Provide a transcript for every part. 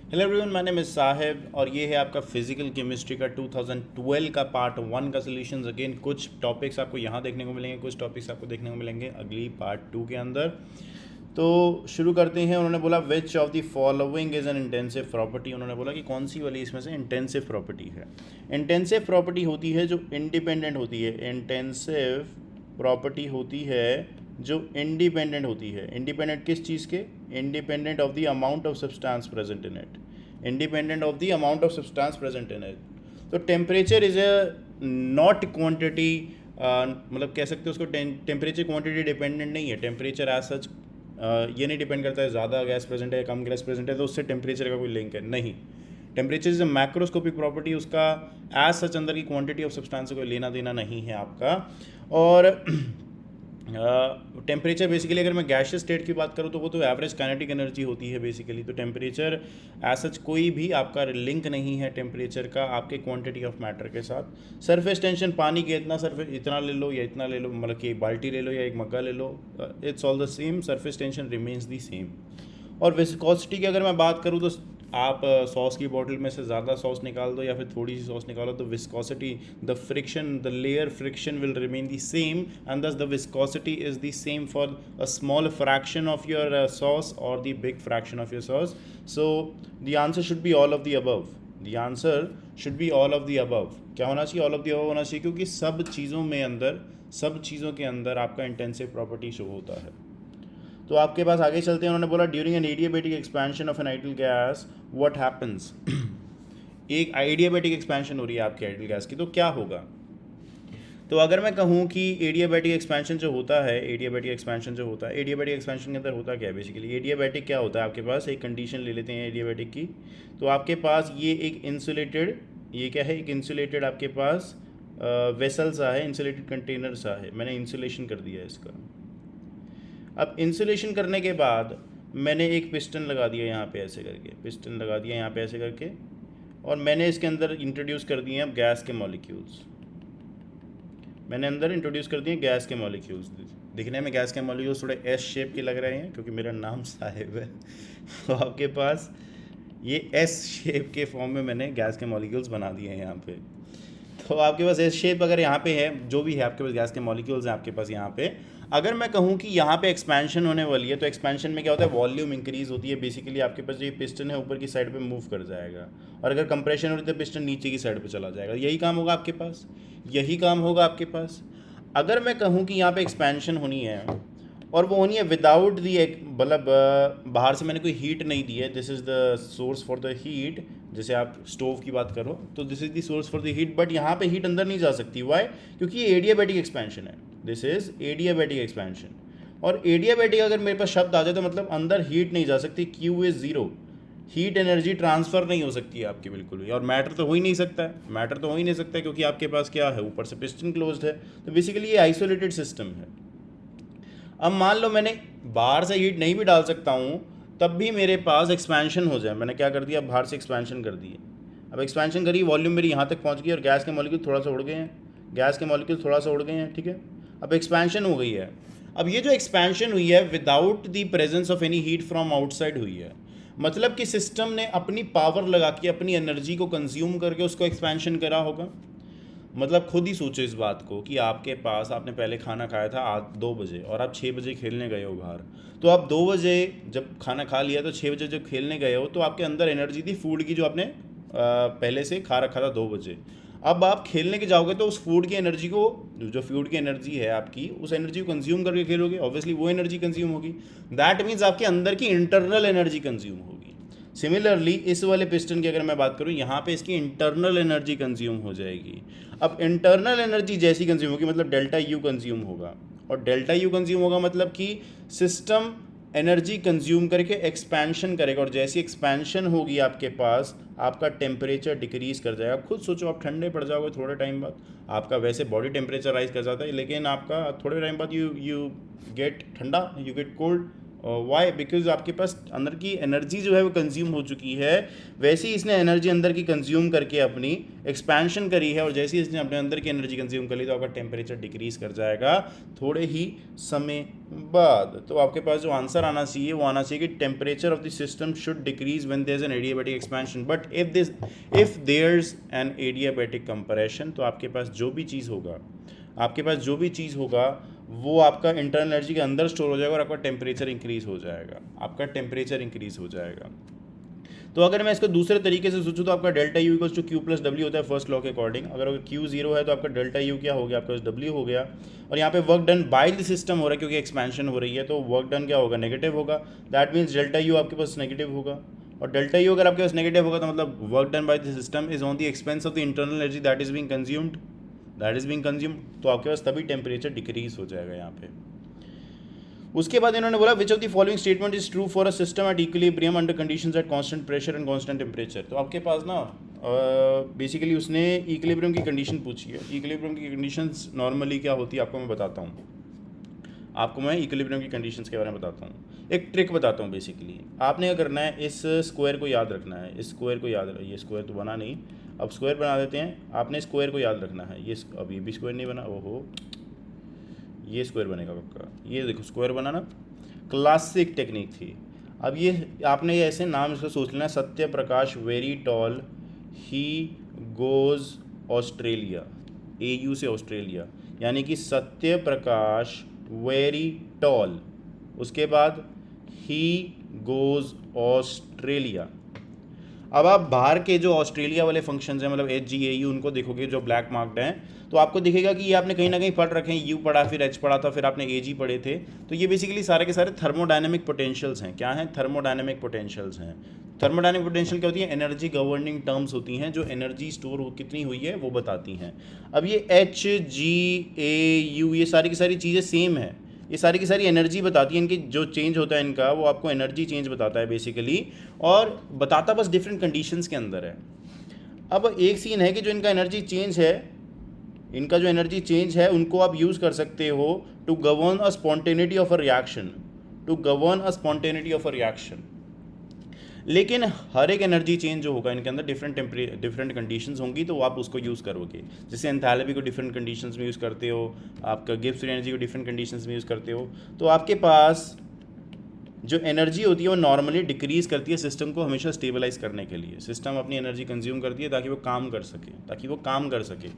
Hello everyone, my name is Sahib और ये है आपका फिजिकल केमिस्ट्री का 2012 का पार्ट 1 का सॉल्यूशंस। अगेन कुछ टॉपिक्स आपको यहाँ देखने को मिलेंगे, कुछ टॉपिक्स आपको देखने को मिलेंगे अगली पार्ट 2 के अंदर। तो शुरू करते हैं। उन्होंने बोला which of the following is an intensive property. उन्होंने बोला कि कौन सी वाली इसमें से इंटेंसिव प्रॉपर्टी है। इंटेंसिव प्रॉपर्टी होती है जो इंडिपेंडेंट होती है। इंटेंसिव प्रॉपर्टी होती है जो इंडिपेंडेंट होती है। इंडिपेंडेंट किस चीज़ के? Independent of the amount of substance present in it. Independent of the amount of substance present in it. तो temperature is a not quantity, मतलब कह सकते हो उसको टेम्परेचर क्वांटिटी डिपेंडेंट नहीं है। टेम्परेचर एज सच ये नहीं डिपेंड करता है ज़्यादा गैस प्रेजेंट है या कम गैस प्रेजेंट है तो उससे टेम्परेचर का कोई लिंक है नहीं। Temperature is a macroscopic property, उसका एज सच अंदर की क्वांटिटी ऑफ सब्सटेंस से कोई लेना देना नहीं है आपका। और टेम्परेचर बेसिकली अगर मैं गैसियस स्टेट की बात करूँ तो वो तो एवरेज काइनेटिक एनर्जी होती है बेसिकली। तो टेम्परेचर एज सच कोई भी आपका लिंक नहीं है टेम्परेचर का आपके क्वांटिटी ऑफ मैटर के साथ। सरफेस टेंशन पानी के इतना ले लो या इतना ले लो, मतलब कि एक बाल्टी ले लो या एक मग्गा ले लो, it's all the same, surface tension remains the same. और विस्कोसिटी की अगर मैं बात करूँ तो आप सॉस की बोतल में से ज़्यादा सॉस निकाल दो या फिर थोड़ी सी सॉस निकालो तो viscosity, the friction, the layer friction will remain the same and thus the viscosity is the same for a small fraction of your sauce और the big fraction of your sauce. So the answer should be all of the above. The answer should be all of the above. क्या होना चाहिए? All of the above होना चाहिए, क्योंकि सब चीज़ों के अंदर आपका इंटेंसिव प्रॉपर्टी शो होता है। तो आपके पास आगे चलते हैं। उन्होंने बोला during an adiabatic expansion of an ideal gas what happens. एक आइडियाबैटिक एक्सपेंशन हो रही है आपकी आइडियल गैस की, तो क्या होगा? तो अगर मैं कहूँ कि एडियाबैटिक एक्सपेंशन जो होता है, एडियाबैटिक एक्सपेंशन के अंदर होता क्या है बेसिकली? एडियाबैटिक क्या होता है? आपके पास एक कंडीशन ले लेते हैं एडियाबैटिक की। तो आपके पास ये एक इंसुलेटेड, ये क्या है? एक इंसुलेटेड आपके पास वेसल सा है, इंसुलेटेड कंटेनर सा है। मैंने इंसुलेशन कर दिया है इसका। अब इंसुलेशन करने के बाद मैंने एक पिस्टन लगा दिया यहाँ पे ऐसे करके, पिस्टन लगा दिया यहाँ पे ऐसे करके, और मैंने इसके अंदर इंट्रोड्यूस कर दिए अब गैस के मॉलिक्यूल्स। मैंने अंदर इंट्रोड्यूस कर दिए गैस के मॉलिक्यूल्स। दिखने में गैस के मॉलिक्यूल्स थोड़े एस शेप के लग रहे हैं क्योंकि मेरा नाम साहिब है। तो आपके पास ये एस शेप के फॉर्म में मैंने गैस के मॉलिक्यूल्स बना दिए हैं यहाँ पे। तो आपके पास एस शेप अगर यहाँ पे है, जो भी है आपके पास गैस के मॉलिक्यूल्स हैं आपके पास यहाँ पे। अगर मैं कहूँ कि यहाँ पे एक्सपेंशन होने वाली है तो एक्सपेंशन में क्या होता है? वॉल्यूम इंक्रीज होती है बेसिकली। आपके पास जो ये पिस्टन है ऊपर की साइड पे मूव कर जाएगा, और अगर कंप्रेशन हो रही है तो पिस्टन नीचे की साइड पे चला जाएगा। यही काम होगा आपके पास, यही काम होगा आपके पास। अगर मैं कहूँ कि यहाँ पे एक्सपेंशन होनी है और वो होनी है विदाउट दी, मतलब बाहर से मैंने कोई हीट नहीं दी है, this is the source for the heat. जैसे आप स्टोव की बात करो तो this is the source for the heat, but यहाँ पे हीट अंदर नहीं जा सकती। वाई? क्योंकि ये एडियाबैटिक एक्सपेंशन है। This is adiabatic expansion. और एडियाबैटिक अगर मेरे पास शब्द आ जाए तो मतलब अंदर हीट नहीं जा सकती। Q is zero, heat energy transfer नहीं हो सकती है आपकी बिल्कुल भी। और मैटर तो हो ही नहीं सकता है, मैटर तो हो ही नहीं सकता है क्योंकि आपके पास क्या है? ऊपर से पिस्टन क्लोज्ड है। तो बेसिकली ये आइसोलेटेड सिस्टम है। अब मान लो मैंने बाहर से हीट नहीं भी डाल सकता हूँ तब भी मेरे पास एक्सपेंशन हो जाए। मैंने क्या कर दिया? बाहर से एक्सपेंशन कर दिए। अब एक्सपेंशन करी, वॉल्यूम मेरी यहाँ तक पहुँच गई और गैस के मॉलिक्यूल थोड़ा सा उड़ गए हैं, गैस के मॉलिक्यूल थोड़ा सा उड़ गए हैं, ठीक है। अब एक्सपेंशन हो गई है। अब ये जो एक्सपेंशन हुई है without the presence of any heat from outside हुई है। मतलब कि सिस्टम ने अपनी पावर लगा के, अपनी एनर्जी को कंज्यूम करके उसको एक्सपेंशन करा होगा। मतलब खुद ही सोचो इस बात को कि आपके पास, आपने पहले खाना खाया था 2 बजे और आप 6 बजे खेलने गए हो बाहर। तो आप 2 बजे जब खाना खा लिया तो 6 बजे जब खेलने गए हो तो आपके अंदर एनर्जी थी फूड की जो आपने पहले से खा रखा था 2 बजे। अब आप खेलने के जाओगे तो उस फूड की एनर्जी को, जो फूड की एनर्जी है आपकी, उस एनर्जी को कंज्यूम करके खेलोगे, ऑब्वियसली वो एनर्जी कंज्यूम होगी। दैट मीन्स आपके अंदर की इंटरनल एनर्जी कंज्यूम होगी। सिमिलरली इस वाले पिस्टन की अगर मैं बात करूँ, यहाँ पे इसकी इंटरनल एनर्जी कंज्यूम हो जाएगी। अब इंटरनल एनर्जी जैसी कंज्यूम होगी मतलब डेल्टा यू कंज्यूम होगा, और डेल्टा यू कंज्यूम होगा मतलब कि सिस्टम एनर्जी कंज्यूम करके एक्सपेंशन करेगा, और जैसी एक्सपेंशन होगी आपके पास आपका टेम्परेचर डिक्रीज कर जाएगा। खुद सोचो, आप ठंडे पड़ जाओगे थोड़े टाइम बाद, आपका वैसे बॉडी टेम्परेचर राइज कर जाता है लेकिन आपका थोड़े टाइम बाद यू गेट ठंडा, you get cold, why, because आपके पास अंदर की एनर्जी जो है वो कंज्यूम हो चुकी है। वैसे ही इसने एनर्जी अंदर की कंज्यूम करके अपनी एक्सपेंशन करी है, और जैसे ही इसने अपने अंदर की एनर्जी कंज्यूम कर ली तो आपका टेम्परेचर डिक्रीज कर जाएगा थोड़े ही समय बाद। तो आपके पास जो आंसर आना चाहिए वो आना चाहिए कि temperature of the system should decrease when there is an adiabatic expansion, but if there's an adiabatic compression, तो आपके पास जो भी चीज़ होगा वो आपका इंटरनल एनर्जी के अंदर स्टोर हो जाएगा और आपका टेम्परेचर इंक्रीज हो जाएगा। तो अगर मैं इसको दूसरे तरीके से सोचूं तो आपका delta U equals to Q plus W होता है फर्स्ट लॉ के अकॉर्डिंग। अगर क्यू जीरो है तो आपका डेल्टा यू क्या हो गया, आपका डब्ल्यू हो गया। और यहाँ पे work done by the system हो रहा है क्योंकि एक्सपेंशन हो रही है, तो वर्क डन क्या होगा, नेगेटिव होगा। दैट मीन्स डेल्टा यू आपके पास नेगेटिव होगा, और डेल्टा यू अगर आपके पास नेगेटिव होगा तो मतलब work done by the system is on the expense of the internal energy that is being consumed, तो आपके पास तभी टेम्परेचर डिक्रीज हो जाएगा यहाँ पे। उसके बाद इन्होंने बोला which of the following statement is true for a system at equilibrium under conditions at constant pressure and constant temperature. तो आपके पास ना बेसिकली उसने इक्विलिब्रियम की कंडीशन पूछी है। इक्विलिब्रियम की कंडीशंस नॉर्मली क्या होती है आपको मैं बताता हूँ, इक्विलिब्रियम की कंडीशंस के बारे में बताता हूँ। एक ट्रिक बताता हूँ। बेसिकली आपने क्या करना है, इस स्क्वायर को याद रखना है, ये स्क्वायर तो बना नहीं, अब स्क्वायर बना देते हैं। आपने स्क्वायर को याद रखना है, अब ये भी स्क्वायर नहीं बना, ओहो ये स्क्वायर बनेगा पक्का। ये देखो स्क्वायर बना ना, क्लासिक टेक्निक थी। अब ये आपने ये ऐसे नाम इसका सोच लेना, Satya Prakash very tall he goes Australia, AU से ऑस्ट्रेलिया, यानी कि सत्य प्रकाश वेरी टॉल, उसके बाद ही गोज ऑस्ट्रेलिया। अब आप बाहर के जो ऑस्ट्रेलिया वाले फंक्शंस हैं, मतलब HGAU, उनको देखोगे जो ब्लैक मार्क्ड हैं, तो आपको दिखेगा कि ये आपने कहीं ना कहीं पढ़ रखे हैं। यू पढ़ा, फिर H पढ़ा था, फिर आपने AG पढ़े थे। तो ये बेसिकली सारे के सारे थर्मोडायनेमिक पोटेंशियल्स हैं। क्या हैं? थर्मोडायनेमिक पोटेंशियल्स हैं। थर्मोडायनेमिक पोटेंशियल क्या होती है? एनर्जी गवर्निंग टर्म्स होती हैं, जो एनर्जी स्टोर कितनी हुई है वो बताती हैं। अब ये HGAU ये सारी की सारी चीज़ें सेम है, ये सारी की सारी एनर्जी बताती है। इनकी जो चेंज होता है इनका, वो आपको एनर्जी चेंज बताता है बेसिकली, और बताता बस डिफरेंट कंडीशंस के अंदर है। अब एक सीन है कि जो इनका एनर्जी चेंज है, उनको आप यूज़ कर सकते हो to govern a spontaneity of a reaction, लेकिन हर एक एनर्जी चेंज जो होगा इनके अंदर डिफरेंट कंडीशंस होंगी, तो आप उसको यूज़ करोगे। जैसे एंथैल्पी को डिफरेंट कंडीशंस में यूज़ करते हो, आपका गिब्स फ्री एनर्जी को डिफरेंट कंडीशंस में यूज़ करते हो। तो आपके पास जो एनर्जी होती है वो नॉर्मली डिक्रीज़ करती है सिस्टम को हमेशा स्टेबलाइज करने के लिए। सिस्टम अपनी एनर्जी कंज्यूम करती है ताकि वो काम कर सके।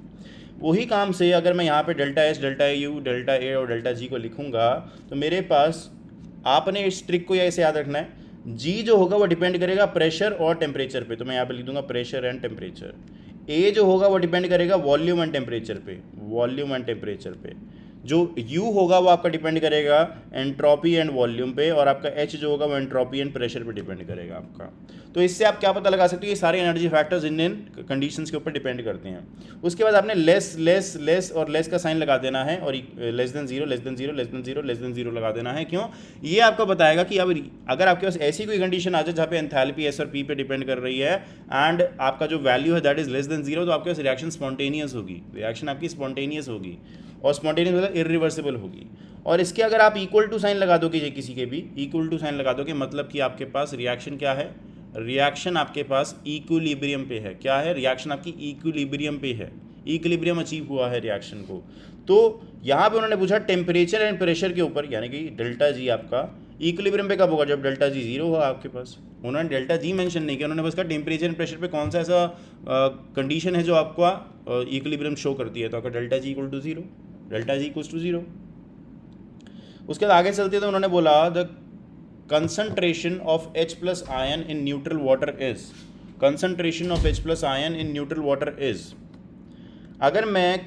वही काम से अगर मैं यहाँ पे delta S, delta U, delta A और डेल्टा जी को लिखूँगा, तो मेरे पास, आपने इस ट्रिक को ऐसे याद रखना है, जी जो होगा वो डिपेंड करेगा प्रेशर और टेम्परेचर पे, तो मैं यहाँ पे लिख दूंगा प्रेशर एंड टेम्परेचर। ए जो होगा वो डिपेंड करेगा वॉल्यूम एंड टेम्परेचर पे। जो यू होगा वो आपका डिपेंड करेगा एंट्रोपी एंड वॉल्यूम पे, और आपका एच जो होगा वो एंट्रोपी एंड प्रेशर पे डिपेंड करेगा आपका। तो इससे आप क्या पता लगा सकते हो, ये सारे एनर्जी फैक्टर्स इन कंडीशंस के ऊपर डिपेंड करते हैं। उसके बाद आपने लेस और लेस का साइन लगा देना है, और लेस देन जीरो लगा देना है। क्यों? ये आपको बताएगा कि अब अगर आपके पास ऐसी कोई कंडीशन आ जाए जहाँ पे एंथैल्पी एस और पी पे डिपेंड कर रही है, एंड आपका जो वैल्यू है that is less than zero, तो आपके पास रिएक्शन आपकी स्पॉन्टेनियस होगी, और स्पॉन्टेनियस मतलब इरिवर्सिबल होगी। और इसके अगर आप इक्वल टू साइन लगा दोगे, किसी के भी इक्वल टू साइन लगा दोगे, मतलब कि आपके पास रिएक्शन क्या है, रिएक्शन आपके पास इक्विलिब्रियम पे है। क्या है? रिएक्शन आपकी इक्विलिब्रियम पे है, इक्विलिब्रियम अचीव हुआ है रिएक्शन को। तो यहाँ पे उन्होंने पूछा टेम्परेचर एंड प्रेशर के ऊपर, यानी कि डेल्टा जी आपका इक्विलिब्रियम पे कब होगा, जब डेल्टा जी जीरो होगा आपके पास। उन्होंने डेल्टा जी मेंशन नहीं किया, उन्होंने बस कहा टेम्परेचर एंड प्रेशर पे कौन सा ऐसा कंडीशन है जो आपका इक्विलिब्रियम शो करती है, तो आपका delta G equal to zero. उसके बाद आगे चलते तो उन्होंने बोला the concentration of H plus ion in neutral water is, अगर मैं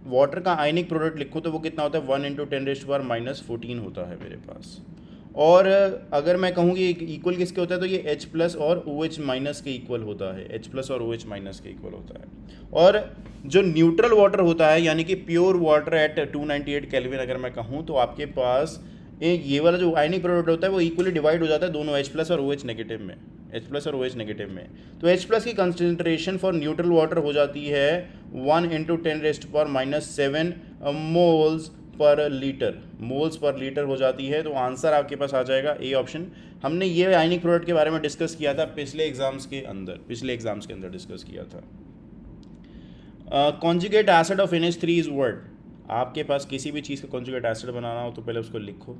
वाटर का आयनिक प्रोडक्ट लिखूँ तो वो कितना होता है, 1 × 10⁻⁻14 होता है मेरे पास। और अगर मैं कहूँ कि इक्वल किसके होता है, तो ये H प्लस और OH माइनस के इक्वल होता है, और जो न्यूट्रल वाटर होता है, यानी कि प्योर वाटर एट 298 केल्विन अगर मैं कहूँ, तो आपके पास ये वाला जो आयनिक प्रोडक्ट होता है वो इक्वली डिवाइड हो जाता है दोनों H प्लस और OH नेगेटिव में। तो H प्लस की कंसंट्रेशन फॉर न्यूट्रल वाटर हो जाती है 1 × 10⁻⁷ moles per litre, moles per litre हो जाती है। तो आंसर आपके पास आ जाएगा ए ऑप्शन। हमने ये आयनिक प्रोडक्ट के बारे में डिस्कस किया था पिछले एग्जाम्स के अंदर डिस्कस किया था। Conjugate acid of NH3 is word. आपके पास किसी भी चीज़ का कॉन्जुगेट एसिड बनाना हो तो पहले उसको लिखो,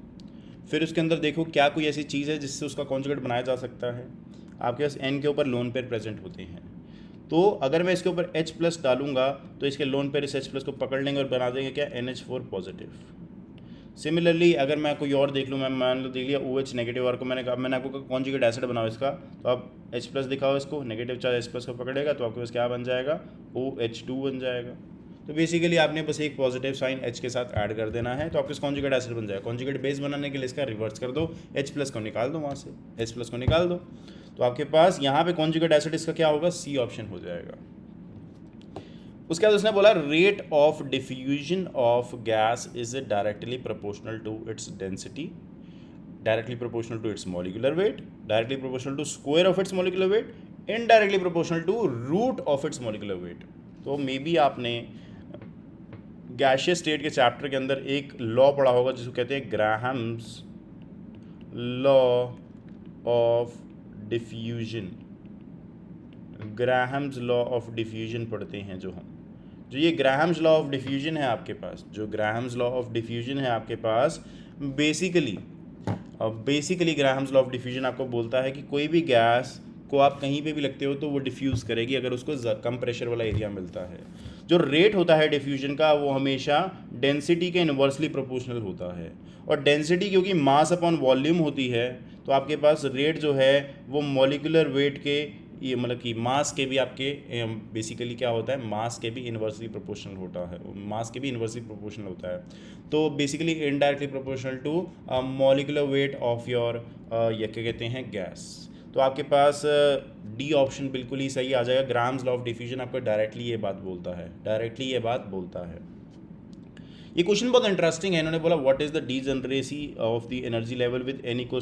फिर उसके अंदर देखो क्या कोई ऐसी चीज़ है जिससे उसका कॉन्जुगेट बनाया जा सकता है। आपके पास N के ऊपर लोन पेयर प्रेजेंट होते हैं, तो अगर मैं इसके ऊपर H+ डालूंगा तो इसके लोन पेयर इस H+ को पकड़ लेंगे और बना देंगे क्या, NH4 पॉजिटिव। सिमिलरली अगर मैं कोई और देख लूँ, मैं मान लो देख लिया OH नेगेटिव, और को मैंने आपको कॉन्जुगेट एसिड बनाओ इसका, तो आप H+ दिखाओ इसको, नेगेटिव चार्ज H+ को पकड़ेगा तो आपके पास क्या बन जाएगा, OH2 बन जाएगा। तो बेसिकली आपने बस एक पॉजिटिव साइन H के साथ ऐड कर देना है तो आपके कॉन्जुगेट एसिड बन जाएगा। कॉन्जुगेट बेस बनाने के लिए इसका रिवर्स कर दो, H+ को निकाल दो, वहाँ से H+ को निकाल दो, तो आपके पास यहाँ पे कॉन्जुगेट एसिड इसका क्या होगा, C ऑप्शन हो जाएगा। उसके बाद उसने बोला rate of diffusion of gas is directly proportional to its density, directly proportional to its molecular weight, directly proportional to square of its molecular weight, indirectly proportional to root of its molecular weight. तो may be आपने gaseous state के chapter के अंदर एक law पढ़ा होगा जिसको कहते हैं Graham's law of diffusion. Graham's law of diffusion पढ़ते हैं जो ये ग्राहम्स लॉ ऑफ डिफ्यूजन है आपके पास, basically Graham's law of diffusion आपको बोलता है कि कोई भी गैस को आप कहीं पे भी लगते हो तो वो डिफ्यूज़ करेगी अगर उसको कम प्रेशर वाला एरिया मिलता है। जो रेट होता है डिफ्यूजन का वो हमेशा डेंसिटी के इन्वर्सली प्रोपोर्शनल होता है, और डेंसिटी क्योंकि मास अपॉन वॉल्यूम होती है तो आपके पास रेट जो है वो मॉलिक्यूलर वेट के, ये मतलब कि मास के भी आपके बेसिकली क्या होता है, मास के भी इन्वर्सली प्रोपोर्शनल होता है। तो basically indirectly proportional to molecular weight of your ये क्या कहते हैं, गैस। तो आपके पास डी ऑप्शन बिल्कुल ही सही आ जाएगा। ग्राम्स लॉ ऑफ डिफ्यूजन आपको डायरेक्टली ये बात बोलता है। ये क्वेश्चन बहुत इंटरेस्टिंग है। इन्होंने बोला what is the degeneracy of the energy level with N =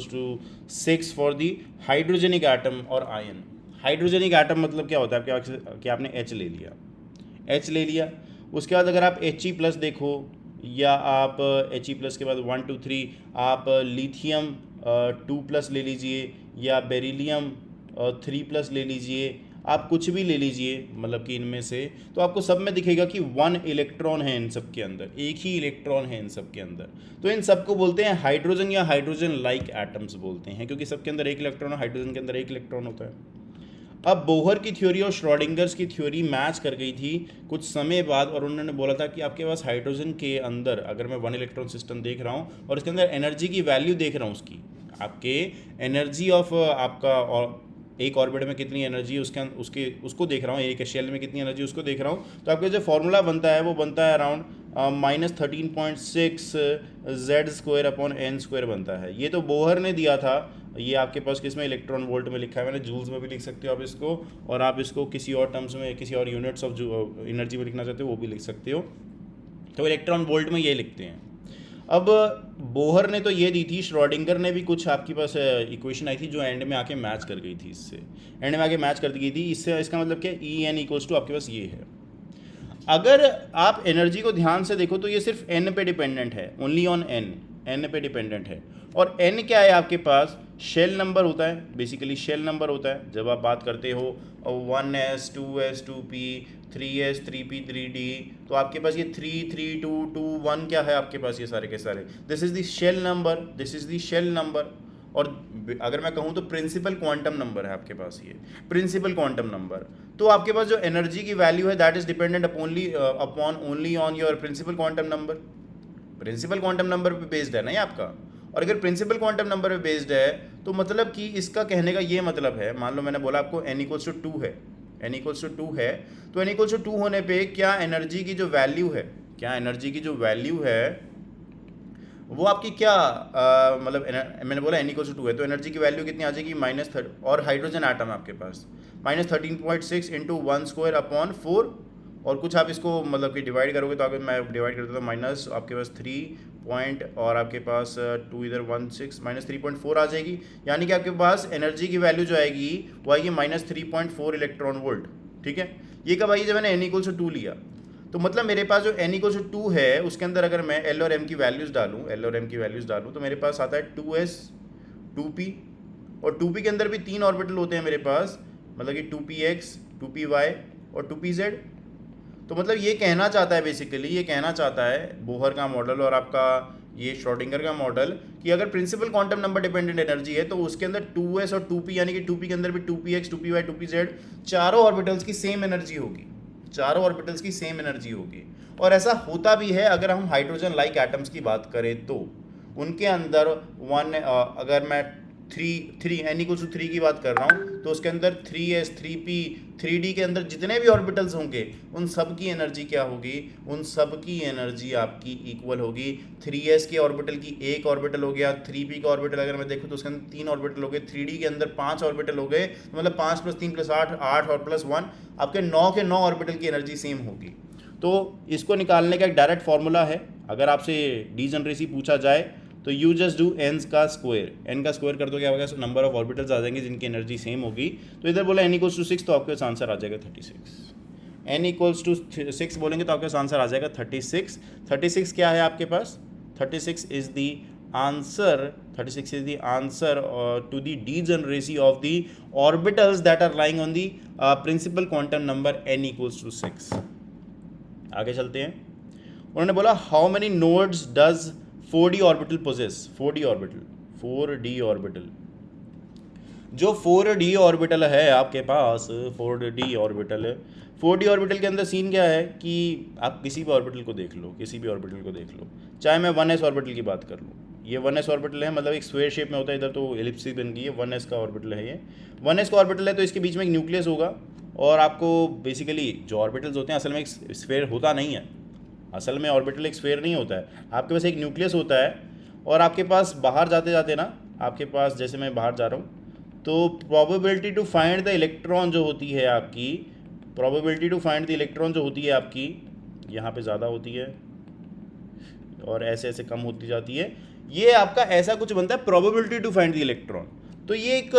6 for the hydrogenic atom और आयन। हाइड्रोजेनिक एटम मतलब क्या होता है कि आपने H ले लिया, उसके बाद अगर आप He+ देखो, या आप He+ के बाद 1 2 3 आप लिथियम 2+ ले लीजिए, या बेरिलियम 3+ ले लीजिए, आप कुछ भी ले लीजिए मतलब कि इनमें से, तो आपको सब में दिखेगा कि 1 इलेक्ट्रॉन है इन सब के अंदर, एक ही इलेक्ट्रॉन है इन सब के अंदर। तो इन सब को बोलते हैं हाइड्रोजन या हाइड्रोजन लाइक एटम्स बोलते हैं, क्योंकि सबके अंदर एक इलेक्ट्रॉन है, हाइड्रोजन के अंदर एक इलेक्ट्रॉन होता है। अब बोहर की थ्योरी और श्रोडिंगर्स की थ्योरी मैच कर गई थी कुछ समय बाद, और उन्होंने बोला था कि आपके पास हाइड्रोजन के अंदर अगर मैं 1 इलेक्ट्रॉन सिस्टम देख रहा हूँ और इसके अंदर एनर्जी की वैल्यू देख रहा हूँ, उसकी आपके एनर्जी ऑफ आपका और एक ऑर्बिट में कितनी एनर्जी है उसको देख रहा हूँ, एक शेल में कितनी एनर्जी उसको देख रहा हूँ, तो आपका जो फॉर्मूला बनता है वो बनता है अराउंड -13.6 Z²/n² बनता है। ये तो बोहर ने दिया था, ये आपके पास किसमें, इलेक्ट्रॉन वोल्ट में लिखा है, मैंने जूल्स में भी लिख सकते हो आप इसको, और आप इसको किसी और टर्म्स में, किसी और यूनिट्स ऑफ एनर्जी में लिखना चाहते हो वो भी लिख सकते हो। तो इलेक्ट्रॉन वोल्ट में ये लिखते हैं। अब बोहर ने तो ये दी थी, श्रोडिंगर ने भी कुछ आपके पास इक्वेशन आई थी जो एंड में आके मैच कर गई थी, इससे इसका मतलब क्या, En = आपके पास ये है। अगर आप एनर्जी को ध्यान से देखो तो ये सिर्फ n पे डिपेंडेंट है, ओनली ऑन n पे डिपेंडेंट है। और n क्या है आपके पास, शेल नंबर होता है, बेसिकली शेल नंबर होता है। जब आप बात करते हो 1s 2s 2p 3s 3p 3d, तो आपके पास ये 3 3 2 2 1 क्या है आपके पास, ये सारे के सारे, this is the shell number. और अगर मैं कहूँ तो प्रिंसिपल क्वांटम नंबर है आपके पास, ये प्रिंसिपल क्वांटम नंबर। तो आपके पास जो एनर्जी की वैल्यू है that is dependent upon only on your principal quantum number पे बेस्ड है ना ये आपका। और अगर प्रिंसिपल क्वांटम नंबर पे बेस्ड है तो मतलब कि इसका कहने का ये मतलब है, मान लो मैंने बोला आपको n = 2 है, तो n = 2 होने पे क्या एनर्जी की जो वैल्यू है वो आपकी क्या मतलब मैंने बोला n = 2 है तो एनर्जी की वैल्यू कितनी आ जाएगी, -3, और हाइड्रोजन आटम आपके पास -13.6 × 1²/4, और कुछ आप इसको मतलब कि डिवाइड करोगे तो अगर मैं डिवाइड करता हूँ माइनस आपके पास 3 और आपके पास 2 इधर 1 6 -3.4 आ जाएगी। यानी कि आपके पास एनर्जी की वैल्यू जो आएगी वो आएगी -3.4 इलेक्ट्रॉन वोल्ट। ठीक है, ये कब आई जब मैंने n = 2 लिया। तो मतलब मेरे पास जो n इक्वल टू 2 है उसके अंदर अगर मैं L और M की वैल्यूज़ डालूँ तो मेरे पास आता है 2s 2p, और 2p के अंदर भी 3 ऑर्बिटल होते हैं मेरे पास, मतलब कि 2px 2py और 2pz। तो मतलब ये कहना चाहता है बेसिकली, ये कहना चाहता है बोहर का मॉडल और आपका ये श्रोडिंगर का मॉडल कि अगर principal quantum number dependent energy है तो उसके अंदर 2s और 2p यानी कि 2p के अंदर भी 2px 2py 2pz चारों ऑर्बिटल्स की सेम एनर्जी होगी, चारों ऑर्बिटल्स की सेम एनर्जी होगी। और ऐसा होता भी है अगर हम हाइड्रोजन लाइक एटम्स की बात करें तो उनके अंदर अगर मैं n इक्वल टू 3 की बात कर रहा हूँ तो उसके अंदर 3s 3p 3d के अंदर जितने भी ऑर्बिटल्स होंगे उन सब की एनर्जी क्या होगी, उन सब की एनर्जी आपकी इक्वल होगी। 3s के ऑर्बिटल की एक ऑर्बिटल हो गया, 3p का ऑर्बिटल अगर मैं देखूँ तो उसके अंदर 3 ऑर्बिटल हो गए, 3d के अंदर 5 ऑर्बिटल हो गए, मतलब 5 + 3 + 8 8 और +1 आपके 9 के 9 ऑर्बिटल की एनर्जी सेम होगी। तो इसको निकालने का एक डायरेक्ट फार्मूला है, अगर आपसे डीजनरेसी पूछा जाए तो यू जस्ट डू n का स्क्वायर कर दो, क्या होगा, नंबर ऑफ ऑर्बिटल्स आ जाएंगे जिनकी एनर्जी सेम होगी। तो इधर बोला n इक्वल्स टू 6 तो आपके पास आंसर आ जाएगा 36। n इक्वल्स टू 6 बोलेंगे तो आपके पास आंसर आ जाएगा 36। 36 क्या है आपके पास, 36 is the answer, 36 is the answer to the degeneracy of the orbitals that are lying on the principal quantum number n equals to 6। आगे चलते हैं। उन्होंने बोला how many nodes does 4d orbital possess, 4d orbital, जो 4d orbital है आपके पास, 4d orbital के अंदर सीन क्या है कि आप किसी भी ऑर्बिटल को देख लो, चाहे मैं 1s ऑर्बिटल की बात कर लूँ, ये 1s ऑर्बिटल है, मतलब एक स्क्वायर शेप में होता है, इधर तो एलिप्सिस बन गई है, 1s का ऑर्बिटल है ये। 1s का ऑर्बिटल है तो इसके बीच में एक न्यूक्लियस होगा, और आपको बेसिकली जो ऑर्बिटल्स होते हैं असल में एक स्फीयर होता नहीं है, असल में ऑर्बिटल एक स्फीयर नहीं होता है, आपके पास एक न्यूक्लियस होता है, और आपके पास बाहर जाते जाते ना, आपके पास जैसे मैं बाहर जा रहा हूँ तो probability to find the electron जो होती है आपकी, यहाँ पे ज़्यादा होती है और ऐसे ऐसे कम होती जाती है, ये आपका ऐसा कुछ बनता है probability to find the electron. तो ये एक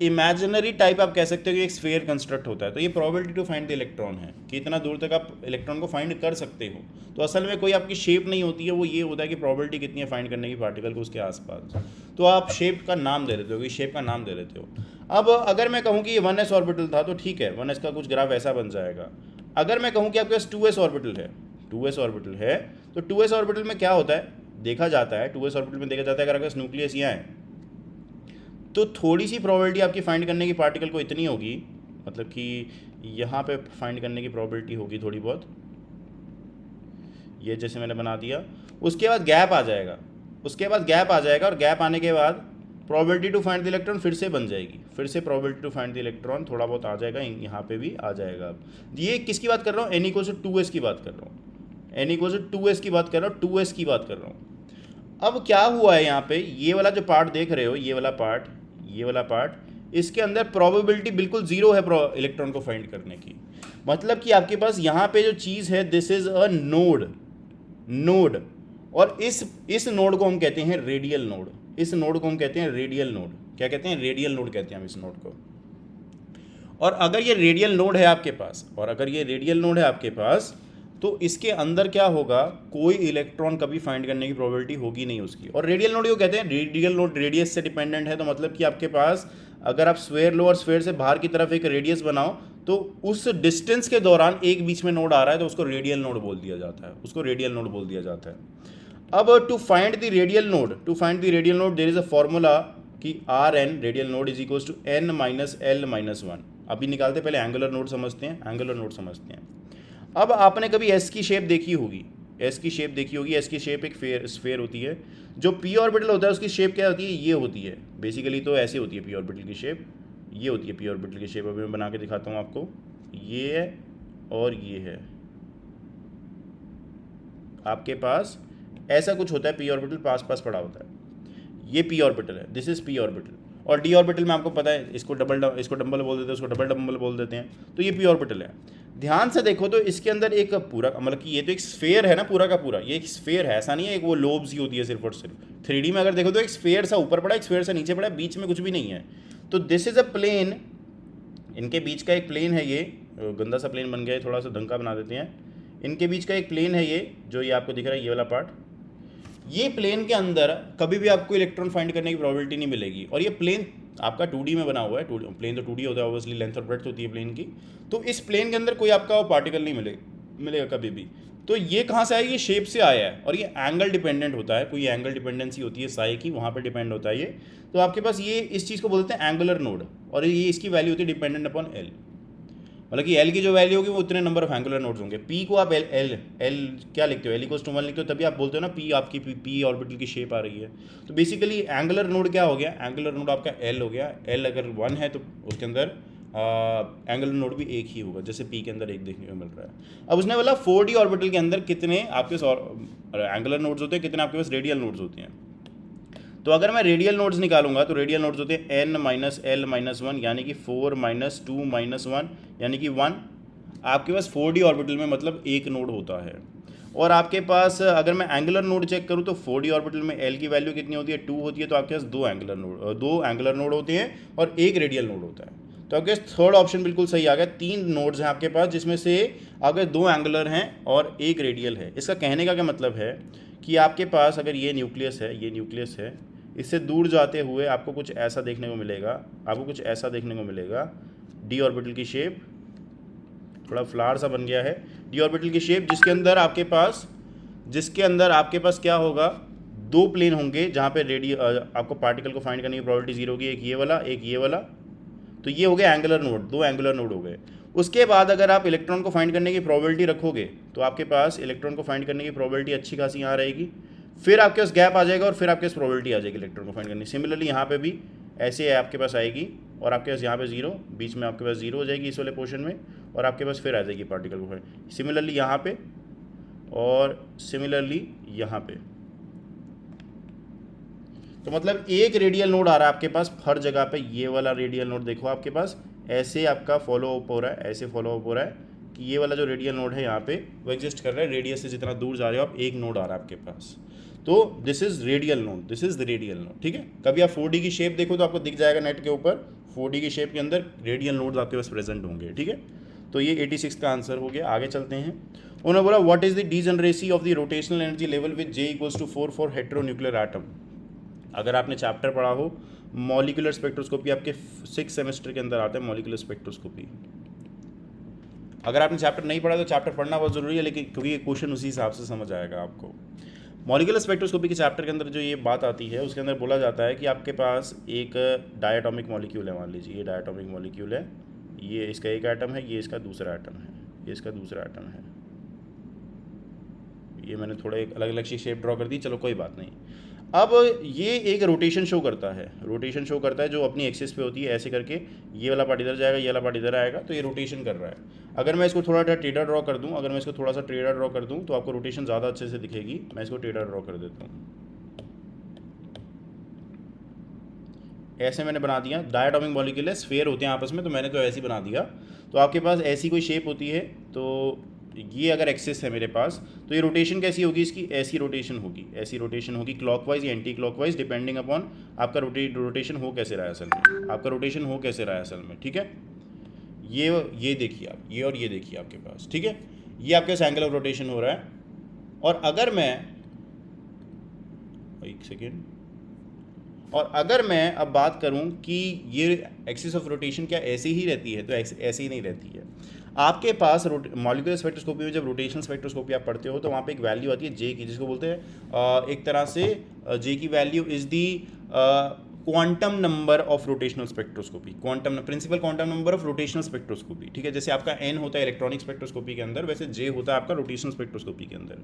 इमेजिनरी टाइप आप कह सकते हो कि एक स्फीयर कंस्ट्रक्ट होता है, तो ये probability to find the electron है कि इतना दूर तक आप इलेक्ट्रॉन को फाइंड कर सकते हो। तो असल में कोई आपकी शेप नहीं होती है, वो ये होता है कि प्रोबेबिलिटी कितनी है फाइंड करने की पार्टिकल को उसके आसपास, तो आप शेप का नाम दे देते हो अब अगर मैं कहूँ कि ये 1s ऑर्बिटल था तो ठीक है, 1s का कुछ ग्राफ ऐसा बन जाएगा। अगर मैं कहूँ कि आपके पास 2s ऑर्बिटल है तो 2s ऑर्बिटल में क्या होता है, देखा जाता है 2s ऑर्बिटल में देखा जाता है अगर आपके पास न्यूक्लियस यहाँ है तो थोड़ी सी प्रोबेबिलिटी आपकी फाइंड करने की पार्टिकल को इतनी होगी, मतलब कि यहाँ पे फाइंड करने की प्रोबेबिलिटी होगी थोड़ी बहुत, ये जैसे मैंने बना दिया, उसके बाद गैप आ जाएगा, और गैप आने के बाद probability to find the electron फिर से बन जाएगी, फिर से probability to find the electron थोड़ा बहुत आ जाएगा, यहाँ पे भी आ जाएगा। अब ये किसकी बात कर रहा हूँ, n इक्वल टू 2s की बात कर रहा हूँ, अब क्या हुआ है यहाँ पे, ये वाला जो पार्ट देख रहे हो, ये वाला पार्ट इसके अंदर प्रोबेबिलिटी बिल्कुल जीरो है इलेक्ट्रॉन को फाइंड करने की, मतलब कि आपके पास यहाँ पे जो चीज़ है दिस इज अ नोड, और इस नोड को हम कहते हैं रेडियल नोड, क्या कहते हैं, रेडियल नोड कहते हैं हम इस नोड को। और अगर ये रेडियल नोड है आपके पास तो इसके अंदर क्या होगा, कोई इलेक्ट्रॉन कभी फाइंड करने की प्रोबेबिलिटी होगी नहीं उसकी। और रेडियल नोड क्यों कहते हैं, रेडियल नोड रेडियस से डिपेंडेंट है, तो मतलब कि आपके पास अगर आप स्फीयर लो और स्फीयर से बाहर की तरफ एक रेडियस बनाओ तो उस डिस्टेंस के दौरान एक बीच में नोड आ रहा है तो उसको रेडियल नोड बोल दिया जाता है, अब to find the radial node there is a formula कि Rn radial node is equals to n minus l minus 1। अभी निकालते पहले एंगुलर नोड समझते हैं। अब आपने कभी S की शेप देखी होगी, S की शेप एक स्फीयर होती है, जो p ऑर्बिटल होता है उसकी शेप क्या होती है, ये होती है बेसिकली, तो ऐसे होती है p ऑर्बिटल की शेप, ये होती है p ऑर्बिटल की शेप। अभी मैं बना के दिखाता हूँ आपको, ये है और ये है, आपके पास ऐसा कुछ होता है, p ऑर्बिटल पास पड़ा होता है, ये p ऑर्बिटल है, दिस इज p ऑर्बिटल। और d ऑर्बिटल में आपको पता है इसको डबल बोल देते हैं, उसको डबल बोल देते हैं, तो ये p ऑर्बिटल है। ध्यान से देखो तो इसके अंदर एक पूरा, मतलब कि ये तो एक स्फीयर है ना, पूरा का पूरा ये एक स्फीयर है, ऐसा नहीं है एक वो लोब्स ही होती है सिर्फ और सिर्फ। 3D में अगर देखो तो एक स्फीयर सा ऊपर पड़ा, एक स्फीयर सा नीचे पड़ा, बीच में कुछ भी नहीं है। तो दिस इज अ प्लेन, इनके बीच का एक प्लेन है, ये गंदा सा प्लेन बन गया है, थोड़ा सा ढंग का बना देते हैं। इनके बीच का एक प्लेन है, ये जो ये आपको दिख रहा है ये वाला पार्ट, ये प्लेन के अंदर कभी भी आपको इलेक्ट्रॉन फाइंड करने की प्रोबेबिलिटी नहीं मिलेगी। और ये प्लेन आपका 2D में बना हुआ है, प्लेन तो 2D होता है ऑब्वियसली, लेंथ और ब्रेड्थ होती है प्लेन की। तो इस प्लेन के अंदर कोई आपका पार्टिकल नहीं मिलेगा कभी भी। तो ये कहाँ से आया, ये शेप से आया है, और ये एंगल डिपेंडेंट होता है, कोई एंगल डिपेंडेंसी होती है साई की, वहाँ पर डिपेंड होता है ये। तो आपके पास ये इस चीज़ को बोलते हैं एंगुलर नोड, और ये इसकी वैल्यू होती है डिपेंडेंट अपॉन एल, मतलब कि एल की जो वैल्यू होगी वो उतने नंबर ऑफ एंगुलर नोड्स होंगे। पी को आप एल क्या लिखते हो, एल इक्वल्स टू 1 लिखते हो, तभी आप बोलते हो ना पी आपकी पी ऑर्बिटल की शेप आ रही है। तो बेसिकली एंगुलर नोड क्या हो गया, एंगुलर नोड आपका एल हो गया। एल अगर 1 है तो उसके अंदर एंगुलर नोड भी एक ही होगा, जैसे पी के अंदर एक देखने को मिल रहा है। अब उसने बोला 4D ऑर्बिटल के अंदर कितने आपके एंगुलर नोड्स होते हैं, कितने आपके पास रेडियल नोड्स होते हैं। तो अगर मैं रेडियल नोड्स निकालूंगा तो रेडियल नोड्स होते हैं n माइनस एल माइनस 1, यानी कि 4 माइनस 2 माइनस 1 यानी कि 1। आपके पास 4D ऑर्बिटल में मतलब एक नोड होता है। और आपके पास अगर मैं एंगुलर नोड चेक करूँ तो 4D ऑर्बिटल में L की वैल्यू कितनी होती है, 2 होती है। तो आपके पास दो एंगुलर नोड होते हैं और एक रेडियल नोड होता है। तो आपके थर्ड ऑप्शन बिल्कुल सही आ गया। 3 नोड्स हैं आपके पास, जिसमें से अगर 2 एंगुलर हैं और एक रेडियल है। इसका कहने का क्या मतलब है कि आपके पास अगर ये न्यूक्लियस है, ये न्यूक्लियस है, इससे दूर जाते हुए आपको कुछ ऐसा देखने को मिलेगा, डी ऑर्बिटल की शेप, थोड़ा फ्लावर सा बन गया है, डी ऑर्बिटल की शेप, जिसके अंदर आपके पास क्या होगा, 2 प्लेन होंगे जहाँ पे आपको पार्टिकल को फाइंड करने की प्रोबेबिलिटी 0 होगी, एक ये वाला। तो ये हो गया एंगुलर नोड, 2 एंगुलर नोड हो गए। उसके बाद अगर आप इलेक्ट्रॉन को फाइंड करने की प्रोबेबिलिटी रखोगे तो आपके पास इलेक्ट्रॉन को फाइंड करने की प्रोबेबिलिटी अच्छी खासी यहाँ रहेगी। फिर आपके पास गैप आ जाएगा और फिर आपके पास प्रोबेबिलिटी आ जाएगी इलेक्ट्रॉन को फाइंड करनी। सिमिलरली यहाँ पे भी ऐसे आपके पास आएगी और आपके पास यहाँ पे 0, बीच में आपके पास 0 हो जाएगी इस वाले पोर्शन में, और आपके पास फिर आ जाएगी पार्टिकल को फाइंड। सिमिलरली यहाँ पे और सिमिलरली यहाँ पे। तो मतलब एक रेडियल नोड आ रहा है आपके पास हर जगह पे। ये वाला रेडियल नोड देखो आपके पास ऐसे आपका फॉलो अप हो रहा है, ऐसे फॉलो अप हो रहा है कि ये वाला जो रेडियल नोड है यहाँ पे वो एग्जिस्ट कर रहा है। रेडियस से जितना दूर जा रहे हो आप, एक नोड आ रहा है आपके पास। तो this is radial node, this is the radial node, ठीक है। कभी आप 4D की शेप देखो तो आपको दिख जाएगा नेट के ऊपर, 4D की शेप के अंदर रेडियल नोड्स आपके पास प्रेजेंट होंगे, ठीक है। तो ये 86 का आंसर हो गया। आगे चलते हैं। उन्होंने बोला what is the degeneracy of the rotational energy level with J equals to 4 for heteronuclear atom. अगर आपने चैप्टर पढ़ा हो मॉलिक्यूलर स्पेक्ट्रोस्कोपी, आपके 6 सेमेस्टर के अंदर आता है मॉलिक्यूलर स्पेक्ट्रोस्कोपी। अगर आपने चैप्टर नहीं पढ़ा तो चैप्टर पढ़ना बहुत ज़रूरी है, लेकिन क्योंकि ये क्वेश्चन उसी हिसाब से समझ आएगा आपको। मॉलिक्यूलर स्पेक्ट्रोस्कोपी के चैप्टर के अंदर जो ये बात आती है उसके अंदर बोला जाता है कि आपके पास एक डायटोमिक मॉलिक्यूल है। मान लीजिए ये डायटोमिक मॉलिक्यूल है, ये इसका एक एटम है, ये इसका दूसरा एटम है, ये इसका दूसरा एटम है। ये मैंने थोड़ा एक अलग अलग सी शेप ड्रॉ कर दी, चलो कोई बात नहीं। अब ये एक रोटेशन शो करता है, जो अपनी एक्सिस पे होती है, ऐसे करके ये वाला पार्ट इधर जाएगा, ये वाला पार्ट इधर आएगा, तो ये रोटेशन कर रहा है। अगर मैं इसको थोड़ा सा टेढ़ा ड्रॉ कर दूं, तो आपको रोटेशन ज़्यादा अच्छे से दिखेगी। मैं इसको टेढ़ा ड्रॉ कर देता हूँ, ऐसे मैंने बना दिया। डायटोमिक मॉलिक्यूल है, स्फीयर होते हैं आपस में, तो मैंने तो ऐसे ही बना दिया। तो आपके पास ऐसी कोई शेप होती है, तो ये अगर एक्सिस है मेरे पास, तो ये रोटेशन कैसी होगी, इसकी ऐसी रोटेशन होगी क्लॉकवाइज या एंटी क्लॉकवाइज, डिपेंडिंग अपॉन आपका रोटेशन हो कैसे रहा है असल में, ठीक है। ये देखिए आप, ये और ये देखिए आपके पास, ठीक है। ये आपके एंगल ऑफ रोटेशन हो रहा है। और अगर मैं अब बात करूं कि ये एक्सिस ऑफ रोटेशन क्या ऐसे ही रहती है, तो ऐसे ही नहीं रहती है। आपके पास मॉलिक्यूलर स्पेक्ट्रोस्कोपी में जब रोटेशनल स्पेक्ट्रोस्कोपी आप पढ़ते हो तो वहाँ पे एक वैल्यू आती है J की, जिसको बोलते हैं एक तरह से J की value is the quantum number of rotational spectroscopy, principal quantum number of rotational spectroscopy, ठीक है। जैसे आपका N होता है इलेक्ट्रॉनिक स्पेक्ट्रोस्कोपी के अंदर, वैसे J होता है आपका रोटेशनल स्पेक्ट्रोस्कोपी के अंदर।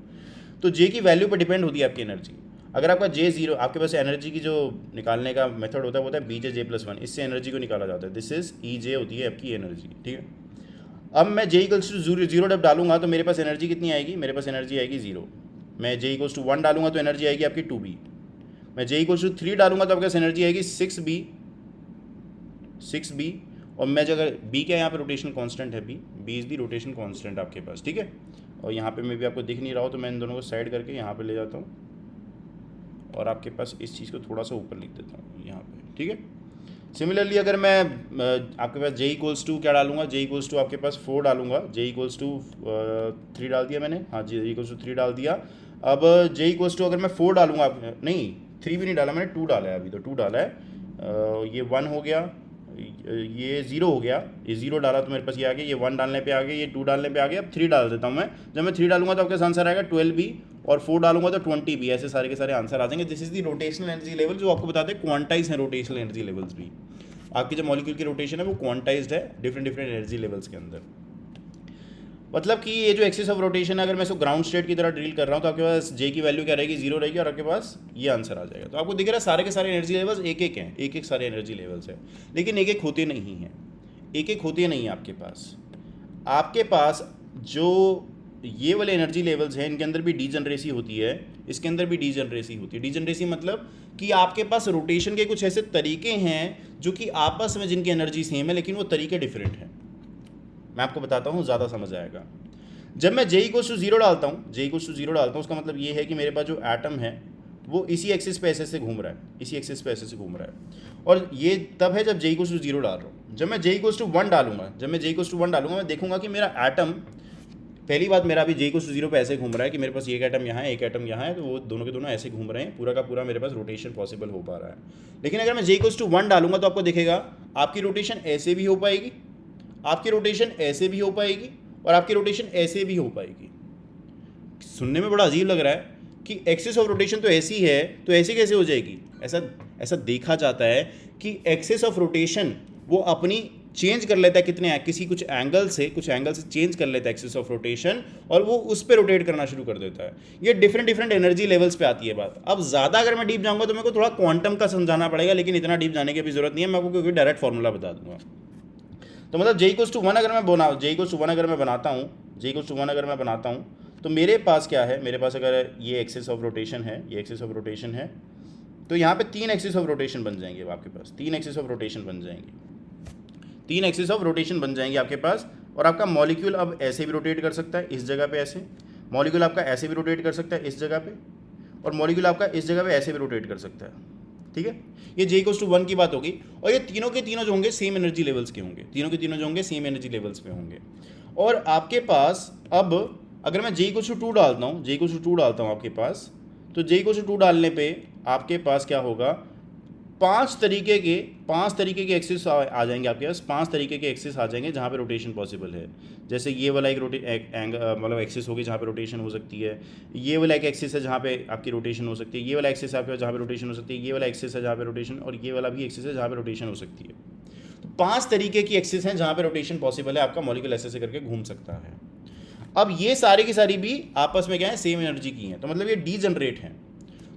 तो J की वैल्यू पर डिपेंड होती है आपकी एनर्जी। अगर आपका J 0, आपके पास एनर्जी की जो निकालने का मेथड होता है वो होता है BJ+1, इससे एनर्जी को निकाला जाता है। दिस इज EJ होती है आपकी एनर्जी, ठीक है। अब मैं J इक्वल्स टू 0 जब डालूंगा तो मेरे पास एनर्जी कितनी आएगी, मेरे पास एनर्जी आएगी 0। मैं J इक्वल्स टू 1 डालूंगा तो एनर्जी आएगी आपकी 2B। मैं J इक्वल्स टू 3 डालूंगा तो आपके पास एनर्जी आएगी 6B। और मैं जो अगर B क्या यहाँ पे रोटेशन कांस्टेंट है, B is the rotation constant आपके पास, ठीक है। और यहाँ पे मैं भी आपको दिख नहीं रहा हो तो मैं इन दोनों को साइड करके यहाँ पे ले जाता हूँ और आपके पास इस चीज़ को थोड़ा सा ऊपर लिख देता हूँ यहाँ पे, ठीक है। सिमिलरली अगर मैं आपके पास J इक्वल्स टू क्या डालूंगा, J इक्वल्स टू आपके पास 4 डालूंगा, J इक्वल्स टू 3 डाल दिया मैंने, हाँ J इक्वल्स टू 3 डाल दिया। अब J इक्वल्स टू अगर मैं 4 डालूंगा, नहीं 3 भी नहीं डाला मैंने, 2 डाला है, अभी तो 2 डाला है। ये 1 हो गया, ये 0 हो गया, ये 0 डाला तो मेरे पास ये आ गया, ये 1 डालने पे आ गया, ये 2 डालने पे आ गया। अब 3 डाल देता हूँ मैं, जब मैं 3 डालूंगा तो आपका आंसर आएगा 12 भी, और 4 डालूंगा तो 20 भी। ऐसे सारे के सारे आंसर आ जाएंगे। This is the rotational energy level, जो आपको बताते हैं क्वांटाइज है रोटेशनल एनर्जी लेवल्स भी। आपकी जो मॉलिक्यूल की रोटेशन है वो क्वांटाइज्ड है डिफरेंट डिफरेंट एनर्जी लेवल्स के अंदर। मतलब कि ये जो एक्सिस ऑफ रोटेशन है, अगर मैं इसको ग्राउंड स्टेट की तरह ड्रिल कर रहा हूँ तो आपके पास J की वैल्यू क्या रहेगी, 0 रहेगी, और आपके पास ये आंसर आ जाएगा। तो आपको दिख रहा है सारे के सारे एनर्जी लेवल्स एक एक हैं, एक एक सारे एनर्जी लेवल्स हैं, लेकिन एक एक होते नहीं हैं, एक एक होते नहीं हैं आपके पास। आपके पास जो ये वाले एनर्जी लेवल्स हैं, इनके अंदर भी डीजनरेसी होती है, इसके अंदर भी डीजनरेसी होती है। डीजनरेसी मतलब कि आपके पास रोटेशन के कुछ ऐसे तरीके हैं जो कि आपस में जिनकी एनर्जी सेम है, लेकिन वो तरीके डिफरेंट हैं। मैं आपको बताता हूँ, ज़्यादा समझ आएगा। जब मैं J इक्वल्स टू 0 डालता हूँ, J इक्वल्स टू 0 डालता हूँ, उसका मतलब ये है कि मेरे पास जो एटम है वो इसी एक्सिस पे ऐसे से घूम रहा है, इसी एक्सिस पे ऐसे से घूम रहा है। और ये तब है जब J इक्वल्स टू 0 डाल रहा हूँ। जब मैं J इक्वल्स टू 1 डालूंगा, जब मैं J इक्वल्स टू 1 डालूंगा, मैं देखूंगा कि मेरा एटम, पहली बात मेरा अभी J इक्वल्स टू 0 पे ऐसे घूम रहा है कि मेरे पास एक एटम यहाँ है, एक एटम यहाँ है, तो वो दोनों के दोनों ऐसे घूम रहे हैं, पूरा का पूरा मेरे पास रोटेशन पॉसिबल हो पा रहा है। लेकिन अगर मैं J इक्वल्स टू 1 डालूंगा तो आपको दिखेगा आपकी रोटेशन ऐसे भी हो पाएगी, आपकी रोटेशन ऐसे भी हो पाएगी, और आपकी रोटेशन ऐसे भी हो पाएगी। सुनने में बड़ा अजीब लग रहा है कि एक्सिस ऑफ रोटेशन तो ऐसी है, तो ऐसे कैसे हो जाएगी। ऐसा देखा जाता है कि एक्सिस ऑफ रोटेशन वो अपनी चेंज कर लेता है, कितने कुछ एंगल से चेंज कर लेता है एक्सिस ऑफ रोटेशन, और वो उस पर रोटेट करना शुरू कर देता है। ये डिफरेंट डिफरेंट एनर्जी लेवल्स पे आती है बात। अब ज़्यादा अगर मैं डीप जाऊंगा तो मेरे को थोड़ा क्वांटम का समझाना पड़ेगा, लेकिन इतना डीप जाने की भी जरूरत नहीं है, मैं आपको क्योंकि डायरेक्ट फॉर्मूला बता दूंगा। तो मतलब J इक्वल्स टू 1 अगर मैं बनाता हूँ, तो मेरे पास क्या है, मेरे पास अगर ये एक्सिस ऑफ रोटेशन है, ये एक्सिस ऑफ रोटेशन है, तो यहाँ पे 3 एक्सिस ऑफ रोटेशन बन जाएंगे आपके पास, 3 एक्सिस ऑफ रोटेशन बन जाएंगे, 3 एक्सिस ऑफ रोटेशन बन जाएंगे आपके पास। और आपका मॉलिक्यूल अब ऐसे भी रोटेट कर सकता है, इस जगह पे ऐसे, मॉलिक्यूल आपका ऐसे भी रोटेट कर सकता है इस जगह पे, और मॉलिक्यूल आपका इस जगह पे ऐसे भी रोटेट कर सकता है। ठीक है, ये J इक्वल्स टू 1 की बात होगी। और ये तीनों के तीनों जो होंगे सेम एनर्जी लेवल्स के होंगे, तीनों के तीनों जो होंगे सेम एनर्जी लेवल्स पे होंगे। और आपके पास अब अगर मैं J इक्वल्स टू 2 डालता हूँ, J इक्वल्स टू 2 डालता हूँ आपके पास, तो J इक्वल्स टू 2 डालने पे आपके पास क्या होगा, 5 तरीके के एक्सिस आ जाएंगे आपके पास, 5 तरीके के एक्सिस आ जाएंगे जहाँ पे रोटेशन पॉसिबल है। जैसे ये वाला एक मतलब एक्सिस होगी जहाँ पे रोटेशन हो सकती है, ये वाला एक एक्सिस है जहाँ पे आपकी रोटेशन हो सकती है, ये वाला एक्सिस है आपके पास जहाँ पे रोटेशन हो सकती है, ये वाला एक्सिस है जहाँ पे रोटेशन, और ये वाला भी एक्सिस है जहाँ पे रोटेशन हो सकती है। तो 5 तरीके की एक्सिस हैं जहाँ पे रोटेशन पॉसिबल है, आपका मॉलिक्यूल ऐसे करके घूम सकता है। अब ये सारी की सारी भी आपस में क्या है, सेम एनर्जी की हैं, तो मतलब ये डीजनरेट हैं।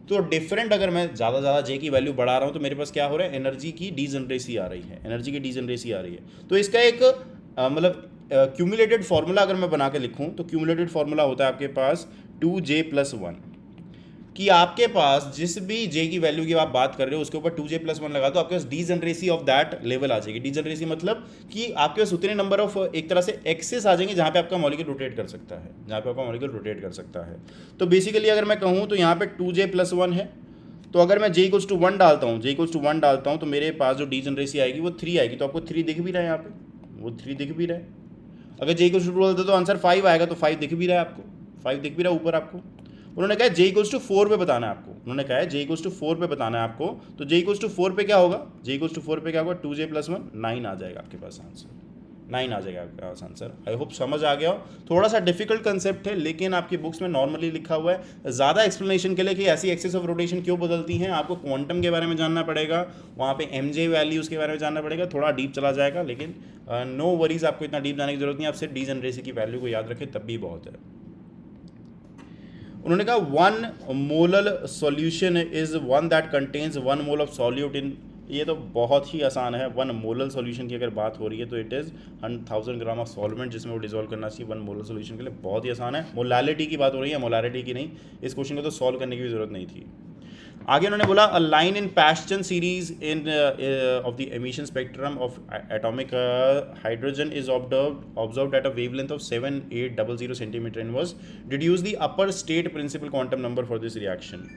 तो डिफरेंट, अगर मैं ज़्यादा J की वैल्यू बढ़ा रहा हूँ तो मेरे पास क्या हो रहा है, एनर्जी की डीजनरेसी आ रही है, एनर्जी की डीजनरेसी आ रही है। तो इसका एक मतलब क्यूमुलेटेड फार्मूला अगर मैं बना के लिखूँ तो क्यूमुलेटेड फार्मूला होता है आपके पास 2J+1, कि आपके पास जिस भी J की वैल्यू की आप बात कर रहे हो उसके ऊपर 2J+1 लगा दो, आपके पास डीजनरेसी ऑफ दैट लेवल आ जाएगी। डीजनरेसी मतलब कि आपके पास उतने नंबर ऑफ एक तरह से एक्सेस आ जाएंगे जहाँ पे आपका मॉलिक्यूल रोटेट कर सकता है, तो बेसिकली अगर मैं कहूँ तो यहाँ पे 2J+1 है। तो अगर मैं J इक्वल्स टू 1 डालता हूँ, तो मेरे पास जो डीजनरेसी आएगी वो 3 आएगी। तो आपको 3 दिख भी रहा है यहाँ पे, वो 3 दिख भी रहा है। अगर J इक्वल्स टू 2 डालते तो आंसर 5 आएगा, तो 5 दिख भी रहा है आपको, 5 दिख भी रहा है ऊपर आपको। उन्होंने कहा J इक्वल्स टू 4 पे बताना है आपको, तो J इक्वल्स टू 4 पे क्या होगा, 2J+1 9 आ जाएगा आपके पास आंसर, 9 आ जाएगा आपके पास आंसर। आई होप समझ आ गया हो। थोड़ा सा डिफिकल्ट कंसेप्ट है, लेकिन आपकी बुक्स में नॉर्मली लिखा हुआ है। ज़्यादा एक्सप्लेनेशन के लिए कि ऐसी एक्सिस ऑफ रोटेशन क्यों बदलती हैं, आपको क्वांटम के बारे में जानना पड़ेगा, वहाँ पे MJ वैल्यूज़ के बारे में जानना पड़ेगा, थोड़ा डीप चला जाएगा, लेकिन नो वरीज, आपको इतना डीप जाने की जरूरत नहीं है। आप सिर्फ डीजनरेसी की वैल्यू को याद रखें तब भी बहुत है। उन्होंने कहा 1 molal solution is 1 that contains 1 mole of solute in, ये तो बहुत ही आसान है। 1 मोलल सॉल्यूशन की अगर बात हो रही है तो it is 1000 gram of solvent जिसमें वो डिजोल्व करना चाहिए 1 मोलल सॉल्यूशन के लिए, बहुत ही आसान है। मोलालिटी की बात हो रही है, मोलारिटी की नहीं। इस क्वेश्चन को तो सॉल्व करने की भी जरूरत नहीं थी। आगे उन्होंने बोला a line in Paschen series in of the emission spectrum of atomic hydrogen is observed at a wavelength of 7800 centimetre and was deduce the upper state principal quantum number for this reaction.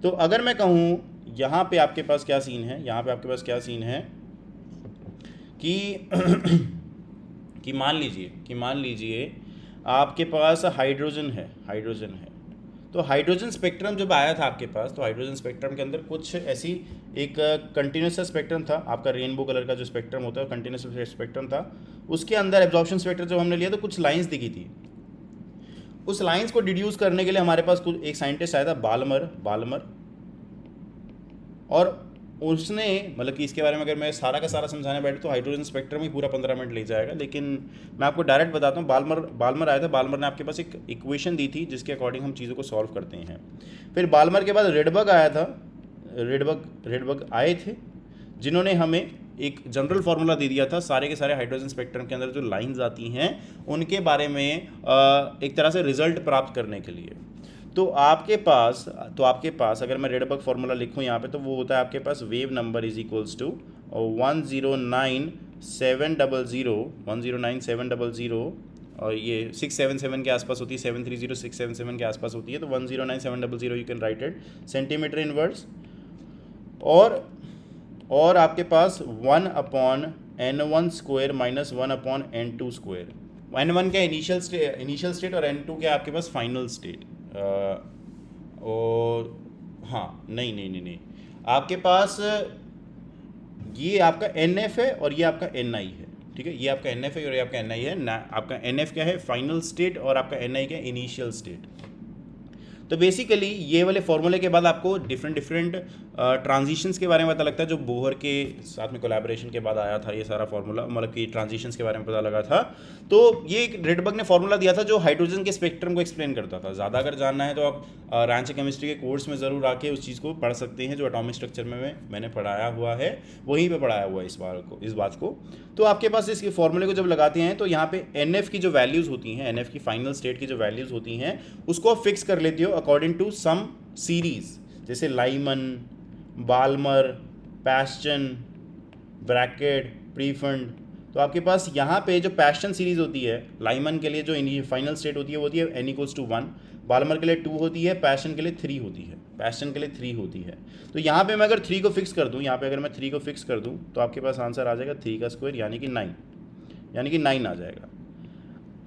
तो अगर मैं कहूँ यहाँ पे आपके पास क्या scene है, कि कि मान लीजिए आपके पास हाइड्रोजन है। तो हाइड्रोजन स्पेक्ट्रम जब आया था आपके पास, तो हाइड्रोजन स्पेक्ट्रम के अंदर कुछ ऐसी एक कंटिन्यूस स्पेक्ट्रम था, आपका रेनबो कलर का जो स्पेक्ट्रम होता है कंटिन्यूस स्पेक्ट्रम था। उसके अंदर एब्जॉर्प्शन स्पेक्ट्रम जब हमने लिया तो कुछ लाइंस दिखी थी। उस लाइंस को डिड्यूस करने के लिए हमारे पास कुछ एक साइंटिस्ट आया था बालमर, और उसने मतलब कि इसके बारे में अगर मैं सारा का सारा समझाने बैठे तो हाइड्रोजन स्पेक्ट्रम ही पूरा 15 मिनट ले जाएगा, लेकिन मैं आपको डायरेक्ट बताता हूँ। बालमर आया था। बालमर ने आपके पास एक इक्वेशन दी थी जिसके अकॉर्डिंग हम चीज़ों को सॉल्व करते हैं। फिर बालमर के बाद रेडबर्ग आया था। रेडबर्ग आए थे जिन्होंने हमें एक जनरल फार्मूला दे दिया था सारे के सारे हाइड्रोजन स्पेक्ट्रम के अंदर जो लाइंस आती हैं उनके बारे में एक तरह से रिजल्ट प्राप्त करने के लिए। तो आपके पास अगर मैं रेडबर्ग फार्मूला लिखूं यहाँ पे, तो वो होता है आपके पास wave number is equals to 109,700 और ये 677 के आसपास होती है, 730 677 के आसपास होती है। तो 109,700 you can write it centimetre inverse. और आपके पास 1/n1 square minus 1/n2 square. n1 क्या इनिशियल स्टेट और n2 क्या आपके पास फाइनल स्टेट। और हाँ नहीं, आपके पास ये आपका NF है और ये आपका NI है, ठीक है। ये आपका NF है और ये आपका NI है ना। आपका NF क्या है, फाइनल स्टेट, और आपका NI क्या है, इनिशियल स्टेट। तो बेसिकली ये वाले फॉर्मूले के बाद आपको डिफरेंट ट्रांजिशंस के बारे में पता लगता है, जो बोहर के साथ में कोलैबोरेशन के बाद आया था ये सारा फॉर्मूला, मतलब कि ट्रांजिशंस के बारे में पता लगा था। तो ये एक रेडबर्ग ने फॉर्मूला दिया था जो हाइड्रोजन के स्पेक्ट्रम को एक्सप्लेन करता था। ज़्यादा अगर जानना है तो आप रैंच केमिस्ट्री के कोर्स में ज़रूर आके उस चीज़ को पढ़ सकते हैं, जो एटॉमिक स्ट्रक्चर में मैंने पढ़ाया हुआ है, वहीं पर पढ़ाया हुआ है इस बात को। तो आपके पास इसके फॉर्मूले को जब लगाते हैं तो यहाँ पे NF की जो वैल्यूज़ होती हैं, NF की फाइनल स्टेट की जो वैल्यूज़ होती हैं, उसको आप फिक्स कर लेते हो अकॉर्डिंग टू सम सीरीज, जैसे लाइमन, बाल्मर, पैस्टन, ब्रैकेट, प्रीफंड। तो आपके पास यहाँ पे जो पैस्टन सीरीज होती है, लाइमन के लिए जो फाइनल स्टेट होती है वो होती है n=1, बाल्मर के लिए 2 होती है, पैस्टन के लिए 3 होती है। तो यहाँ पे मैं अगर 3 को फिक्स कर दूँ, तो आपके पास आंसर आ जाएगा 3 का स्क्वायर यानी कि 9 आ जाएगा।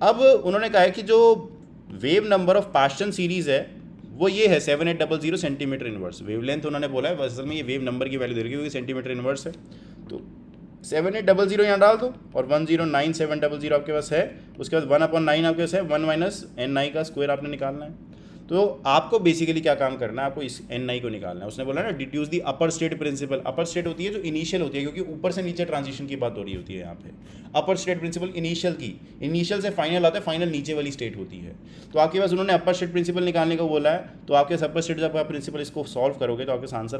अब उन्होंने कहा है कि जो वेव नंबर ऑफ पैस्टन सीरीज है वो ये है 7800 सेंटीमीटर इनवर्स। वेवलेंथ उन्होंने बोला है, असल में ये वेव नंबर की वैल्यू दे रही है क्योंकि सेंटीमीटर इनवर्स है। तो 7800 यहाँ डाल दो और 109,700 आपके पास है। उसके बाद 1/9 आपके पास है, 1 - ni का स्क्वायर आपने निकालना है। तो आपको बेसिकली क्या काम करना है, आपको इस ni को निकालना है। उसने बोला ना डिड्यूस दी अपर स्टेट प्रिंसिपल। अपर स्टेट होती है जो इनिशियल होती है, क्योंकि ऊपर से नीचे ट्रांजिशन की बात हो रही होती है यहाँ पे। अपर स्टेट प्रिंसिपल इनिशियल से फाइनल आता है, फाइनल नीचे वाली स्टेट होती है। तो आपके पास उन्होंने अपर स्टेट प्रिंसिपल निकालने को बोला है। तो आपके अपर स्टेट जब आप प्रिंसिपल इसको सॉल्व करोगे तो आपके आंसर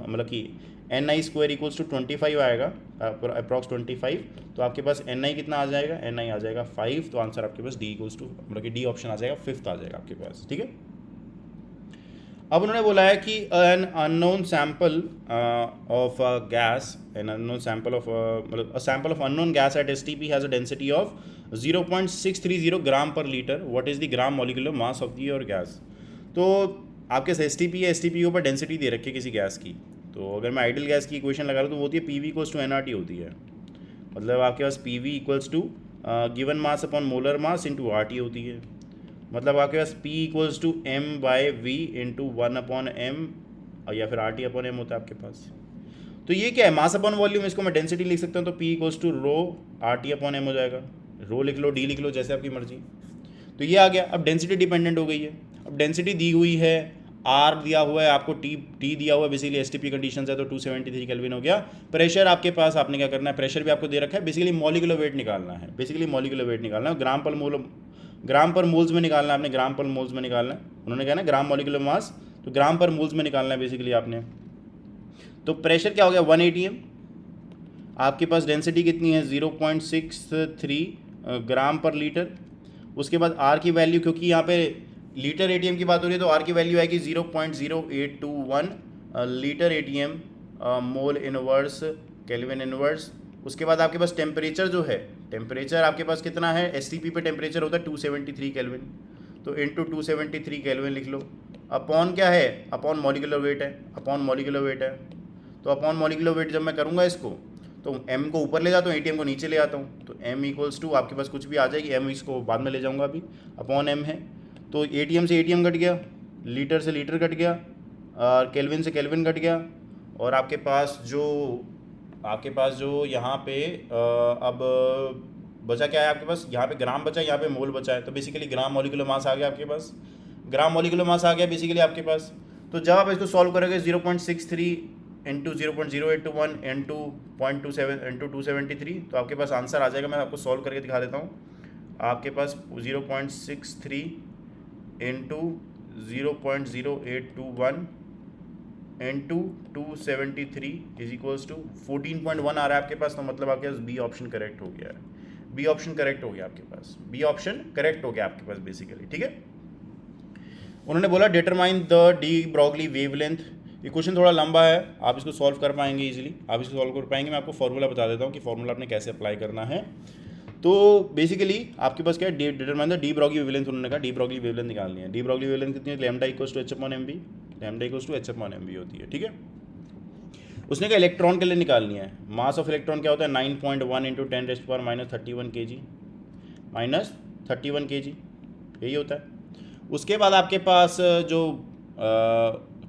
मतलब कि ni स्क्वायर इक्वल्स टू 25 आएगा, अप्रॉक्स 25। तो आपके पास ni कितना आ जाएगा, ni आ जाएगा 5। तो आंसर आपके पास D इक्वल्स टू मतलब कि D ऑप्शन आ जाएगा, 5th आ जाएगा आपके पास, ठीक है। अब उन्होंने बोला है कि an unknown sample of gas, मतलब sample of unknown gas at STP has a density of 0.630 gram per litre. What is the gram molecular mass of the your gas. तो आपके STP या STP के ऊपर डेंसिटी दे रखी है किसी gas की। तो अगर मैं आइडियल गैस की इक्वेशन लगा रहा हूँ तो वो होती है PV इक्वल्स टू nRT होती है। मतलब आपके पास PV equals to given mass upon molar mass into RT होती है। मतलब आपके पास P equals to m/v into 1/m या फिर RT/m होता है आपके पास। तो ये क्या है, मास अपॉन वॉल्यूम। इसको मैं डेंसिटी लिख सकता हूँ, तो P equals to row RT/m हो जाएगा। रो लिख लो, D लिख लो, जैसे आपकी मर्जी। तो ये आ गया। अब डेंसिटी डिपेंडेंट हो गई है। अब डेंसिटी दी हुई है, R दिया हुआ है आपको, T दिया हुआ है, बेसिकली STP कंडीशन है तो 273 केल्विन हो गया। प्रेशर आपके पास, आपने क्या करना है, प्रेशर भी आपको दे रखा है। बेसिकली मॉलिक्यूलर वेट निकालना है, ग्राम पर मोल्स में निकालना है आपने, ग्राम पर मोल्स में निकालना है। उन्होंने कहा ना ग्राम मॉलिक्यूलर मास, तो ग्राम पर मोल्स में निकालना है बेसिकली आपने। तो प्रेशर क्या हो गया 1 atm। आपके पास डेंसिटी कितनी है 0.63 ग्राम पर लीटर। उसके बाद R की वैल्यू, क्योंकि यहाँ पे लीटर ATM की बात हो रही है तो R की वैल्यू आएगी 0.0821 litre ATM mole inverse kelvin inverse. उसके बाद आपके पास टेम्परेचर जो है, टेम्परेचर आपके पास कितना है, STP पे टेम्परेचर होता है 273 केल्विन। तो इंटू 273 केल्विन लिख लो। अपॉन क्या है, अपॉन मॉलिक्यूलर वेट है। तो अपॉन मॉलिक्यूलर वेट जब मैं करूँगा इसको, तो m को ऊपर ले जाता हूँ, ATM को नीचे ले आता हूँ, तो m इक्वल्स टू आपके पास कुछ भी आ जाएगी, m इसको बाद में ले जाऊँगा अभी, अपॉन m है। तो ATM से ATM कट गया, लीटर से लीटर कट गया, और केल्विन से केल्विन कट गया, और आपके पास जो यहाँ पे अब बचा क्या है आपके पास, यहाँ पे ग्राम बचा है, यहाँ पे मोल बचा है। तो बेसिकली ग्राम मॉलिक्यूलर मास आ गया आपके पास, ग्राम मॉलिक्यूलर मास आ गया बेसिकली आपके पास। तो जब आप इसको सॉल्व करोगे 0.63 इंटू 0.0821 इंटू 0.27 इंटू 273, तो आपके पास आंसर आ जाएगा। मैं आपको सॉल्व करके दिखा देता हूँ। आपके पास 0.63 into 0.0821 into 273 is equals to 14.1 आ रहा है आपके पास। तो मतलब आपके पास बी ऑप्शन करेक्ट हो गया है, बी ऑप्शन करेक्ट हो गया आपके पास, बी ऑप्शन करेक्ट हो गया आपके पास बेसिकली, ठीक है। उन्होंने बोला determine the de Broglie wavelength. ये क्वेश्चन थोड़ा लंबा है, आप इसको सॉल्व कर पाएंगे इजीली, आप इसको सॉल्व कर पाएंगे। मैं आपको फॉर्मूला बता देता हूँ कि फॉर्मूला आपने कैसे अप्लाई करना है। तो बेसिकली आपके पास क्या है, determine the de Broglie wavelength. उन्होंने कहा डी ब्रॉगली वेवलेंथ निकालनी है। डी ब्रॉगली वेवलेंथ कितनी है, lambda equals to h upon m v, lambda equals to h upon m v होती है, ठीक है। उसने कहा इलेक्ट्रॉन के लिए निकालनी है। मास ऑफ इलेक्ट्रॉन क्या होता है, 9.1 इंटू 10⁻³ kg, -31 kg, यही होता है। उसके बाद आपके पास जो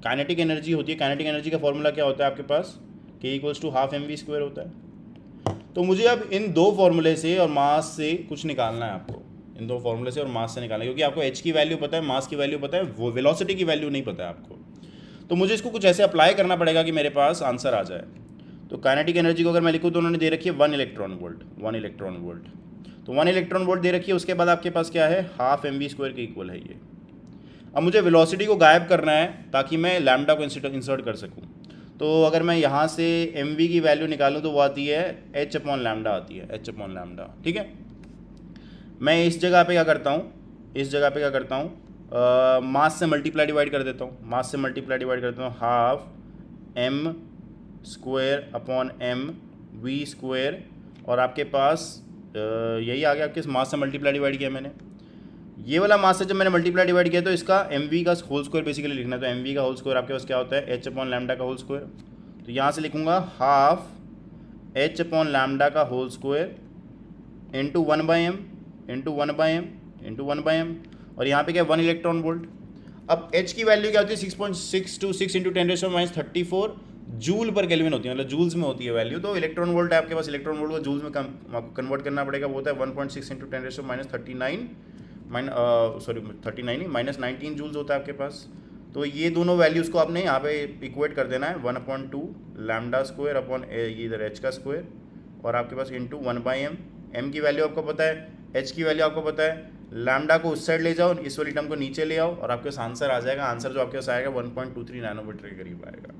काइनेटिक एनर्जी होती है, काइनेटिक एनर्जी का फॉर्मूला क्या होता है आपके पास, K equals to half mv² होता है। तो मुझे अब इन दो फॉर्मूले से और मास से कुछ निकालना है आपको, इन दो फॉर्मूले से और मास से निकालना है, क्योंकि आपको h की वैल्यू पता है, मास की वैल्यू पता है, वो वेलोसिटी की वैल्यू नहीं पता है आपको। तो मुझे इसको कुछ ऐसे अप्लाई करना पड़ेगा कि मेरे पास आंसर आ जाए। तो काइनेटिक एनर्जी को अगर मैं लिखूँ तो उन्होंने दे रखी है 1 इलेक्ट्रॉन वोल्ट, 1 इलेक्ट्रॉन वोल्ट। तो 1 इलेक्ट्रॉन वोल्ट दे रखी है। उसके बाद आपके पास क्या है, हाफ mv² के इक्वल है ये। अब मुझे वेलोसिटी को गायब करना है ताकि मैं लैम्डा को इंसर्ट कर सकूं। तो अगर मैं यहाँ से mv की वैल्यू निकालूं तो वो आती है h अपॉन लैम्डा आती है, h अपॉन लैम्डा, ठीक है। मैं इस जगह पे क्या करता हूँ, मास से मल्टीप्लाई डिवाइड कर देता हूँ, मास से मल्टीप्लाई डिवाइड करता हूँ, हाफ m² अपॉन mv², और आपके पास यही आ गया। आपके मास से मल्टीप्लाई डिवाइड किया मैंने, ये वाला मास से जब मैंने मल्टीप्लाई डिवाइड किया तो इसका mv का होल स्क्वायर बेसिकली लिखना है। तो mv का होल स्क्वायर आपके पास क्या होता है, h अपॉन लैम्डा का होल स्क्वायर। तो यहाँ से लिखूंगा हाफ h अपॉन लैम्डा का whole square into 1/m into 1/m into 1/m, और यहाँ पे क्या 1 इलेक्ट्रॉन वोल्ट। अब h की वैल्यू क्या होती है, 6.626 इंटू 10⁻34 जूल पर केल्विन होती है, मतलब जूल्स में होती है वैल्यू। तो इलेक्ट्रॉन वोल्ट है आपके पास, इलेक्ट्रॉन वोल्ट को जूल्स में कन्वर्ट करना पड़ेगा, वो होता है 1.6 इंटू 10⁻39 -19 जूल्स होता है आपके पास। तो ये दोनों वैल्यूज़ को आपने यहाँ पे इक्वेट कर देना है, 1/2 लैम्डा स्क्वायर अपॉन ये इधर h का स्क्वायर, और आपके पास इंटू 1/m। m की वैल्यू आपको पता है, h की वैल्यू आपको पता है, लैम्डा को उस साइड ले जाओ, इस वाली टर्म को नीचे ले आओ, और आपके पास आंसर आ जाएगा। आंसर जो आपके पास आएगा 1.23 नैनोमीटर के करीब आएगा,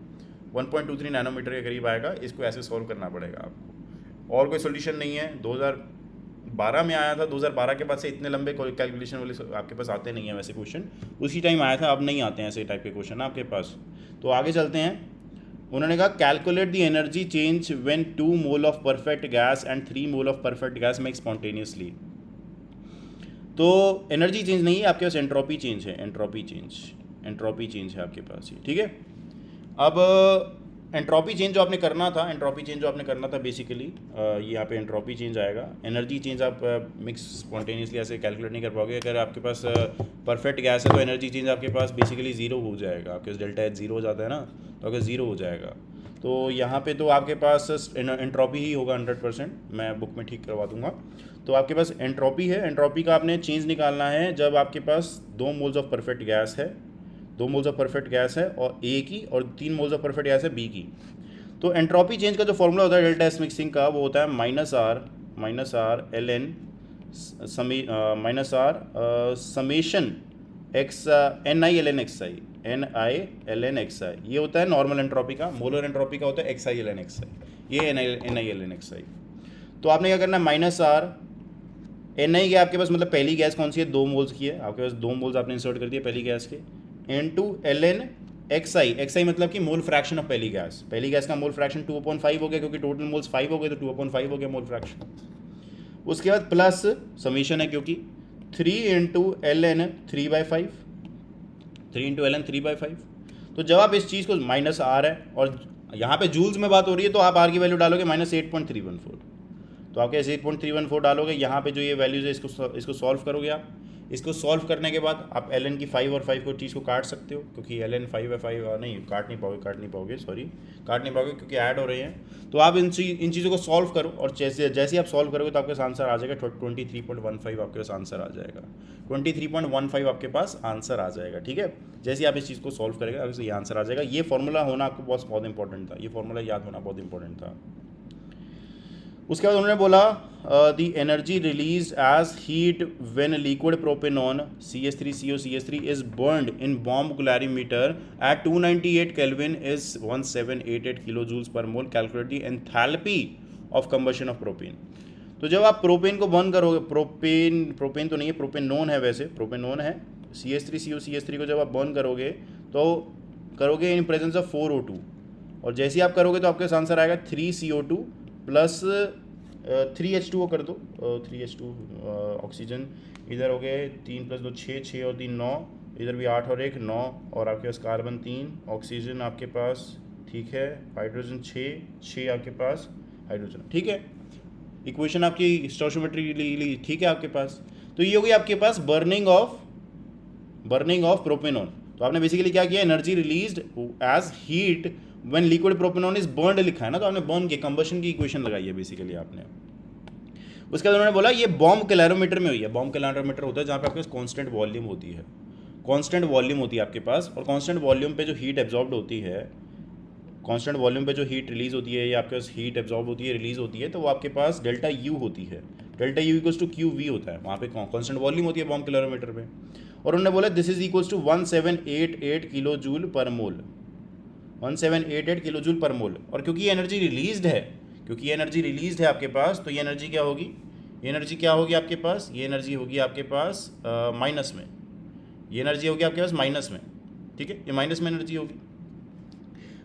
1.23 नैनोमीटर के करीब आएगा। इसको ऐसे सॉल्व करना पड़ेगा आपको, और कोई सोल्यूशन नहीं है। 2012 में आया था, 2012 के बाद से इतने लंबे कैलकुलेशन वाले आपके पास आते नहीं हैं वैसे क्वेश्चन, उसी टाइम आया था, अब नहीं आते हैं ऐसे टाइप के क्वेश्चन आपके पास। तो आगे चलते हैं। उन्होंने कहा calculate the energy change when 2 mole of perfect gas and 3 mole of perfect gas make spontaneously. तो एनर्जी चेंज नहीं है आपके पास, एंट्रोपी चेंज है, एंट्रोपी चेंज है आपके पास ये, ठीक है। अब एंट्रोपी चेंज जो आपने करना था, बेसिकली यहाँ पे एंट्रोपी चेंज आएगा। एनर्जी चेंज आप मिक्स स्पॉन्टेनियसली ऐसे कैलकुलेट नहीं कर पाओगे। अगर आपके पास परफेक्ट गैस है तो एनर्जी चेंज आपके पास बेसिकली ज़ीरो हो जाएगा, आपके पास डेल्टा एच ज़ीरो हो जाता है ना, तो अगर ज़ीरो हो जाएगा तो यहाँ पे तो आपके पास एंट्रोपी ही होगा 100%, मैं बुक में ठीक करवा दूंगा। तो आपके पास एंट्रोपी है, एंट्रोपी का आपने चेंज निकालना है जब आपके पास 2 मोल्स ऑफ परफेक्ट गैस है, 2 मोल्स ऑफ परफेक्ट गैस है और ए की, और 3 मोल्स ऑफ परफेक्ट गैस है बी की। तो एंट्रोपी चेंज का जो फॉर्मूला होता है डेल्टा एस मिक्सिंग का, वो होता है -r ln summation x ni ln xi, ये होता है नॉर्मल एंट्रोपी का। मोलर एंट्रोपी का होता है xi ln xi, ये ni ln xi। तो आपने क्या करना है, -r ni के आपके पास मतलब पहली गैस कौन सी है, 2 मोल्स की है, आपके पास 2 मोल्स आपने इंसर्ट कर दिए पहली गैस के, इनटू ln xi मतलब कि मोल फ्रैक्शन ऑफ पहली गैस का मोल फ्रैक्शन 2/5 हो गया, क्योंकि टोटल मोल्स 5 हो गए तो 2/5 हो गया मोल फ्रैक्शन। उसके बाद प्लस समीशन है क्योंकि 3 इंटू ln 3/5। तो जब आप इस चीज़ को -r है और यहाँ पे जूल्स में बात हो रही है तो आप आर की वैल्यू डालोगे -8.314, तो आपके 8.314 डालोगे। यहाँ पे जो ये वैल्यूज है इसको सॉल्व करोगे आप। इसको सॉल्व करने के बाद आप ln की 5 और 5 को चीज़ को काट सकते हो, क्योंकि ln 5 है 5 नहीं काट नहीं पाओगे क्योंकि ऐड हो रहे हैं। तो आप इन चीज़ों को सॉल्व करो, और जैसे जैसे आप सॉल्व करोगे तो आपके पास आंसर आ जाएगा 23.15 आपके पास आंसर आ जाएगा, 23.15 आपके पास आंसर आ जाएगा। ठीक है, जैसे ही आप इस चीज़ को सॉल्व करेंगे आपसे ये आंसर आ जाएगा। ये फॉर्मूला होना आपको बहुत इंपॉर्टेंट था, ये फॉर्मूला याद होना बहुत इंपॉर्टेंट था। उसके बाद उन्होंने बोला the energy release as heat when liquid propanone CH3COCH3 is burned in bomb calorimeter at 298 kelvin is 1788 kilo joules per mole. Calculate the enthalpy of combustion of propane. तो जब आप प्रोपेन को बर्न करोगे, प्रोपेन तो नहीं है, propanone है, वैसे प्रोपेनॉन है, CH3COCH3 को जब आप बर्न करोगे तो करोगे इन प्रेजेंस ऑफ 4O2, और जैसे ही आप करोगे तो आपके आंसर आएगा 3CO2 प्लस 3H2O कर दो, 3H2 ऑक्सीजन, इधर हो गए 3 + 2 6, 6 और 3 9, इधर भी 8 और 1 9, और आपके पास कार्बन 3, ऑक्सीजन आपके पास, ठीक है, हाइड्रोजन 6 आपके पास हाइड्रोजन। ठीक है, इक्वेशन आपकी स्टोइचियोमेट्रिकली ठीक है आपके पास। तो ये होगी आपके पास बर्निंग ऑफ प्रोपेनॉन। तो आपने बेसिकली क्या किया, energy released as heat when liquid propanone is burned लिखा है ना, तो आपने बर्न के कंबशन की इक्वेशन लगाई है बेसिकली आपने। उसके बाद उन्होंने बोला ये बॉम्ब कैलोरीमीटर में हुई है। बॉम्ब कैलोरीमीटर होता है जहाँ पे आपके पास कांस्टेंट वॉल्यूम होती है, कांस्टेंट वॉल्यूम होती है आपके पास, और कांस्टेंट वॉल्यूम पे जो हीट एब्जॉर्ब्ड होती है, कांस्टेंट वॉल्यूम पे जो हीट रिलीज होती है या आपके पास हीट एब्जॉर्ब होती है, रिलीज होती है, तो वो आपके पास डेल्टा U होती है। डेल्टा U = QV होता है, वहाँ पे कांस्टेंट वॉल्यूम होती है बॉम्ब कैलोरीमीटर पे। और उन्होंने बोला this is equals to 1788 kilo joule per mole, 1788 kilo joule per मोल। और क्योंकि ये एनर्जी रिलीज्ड है, आपके पास, तो ये एनर्जी क्या होगी, ये एनर्जी क्या होगी आपके पास, ये एनर्जी होगी आपके पास माइनस में, ये एनर्जी होगी आपके पास माइनस में। ठीक है, ये माइनस में एनर्जी होगी।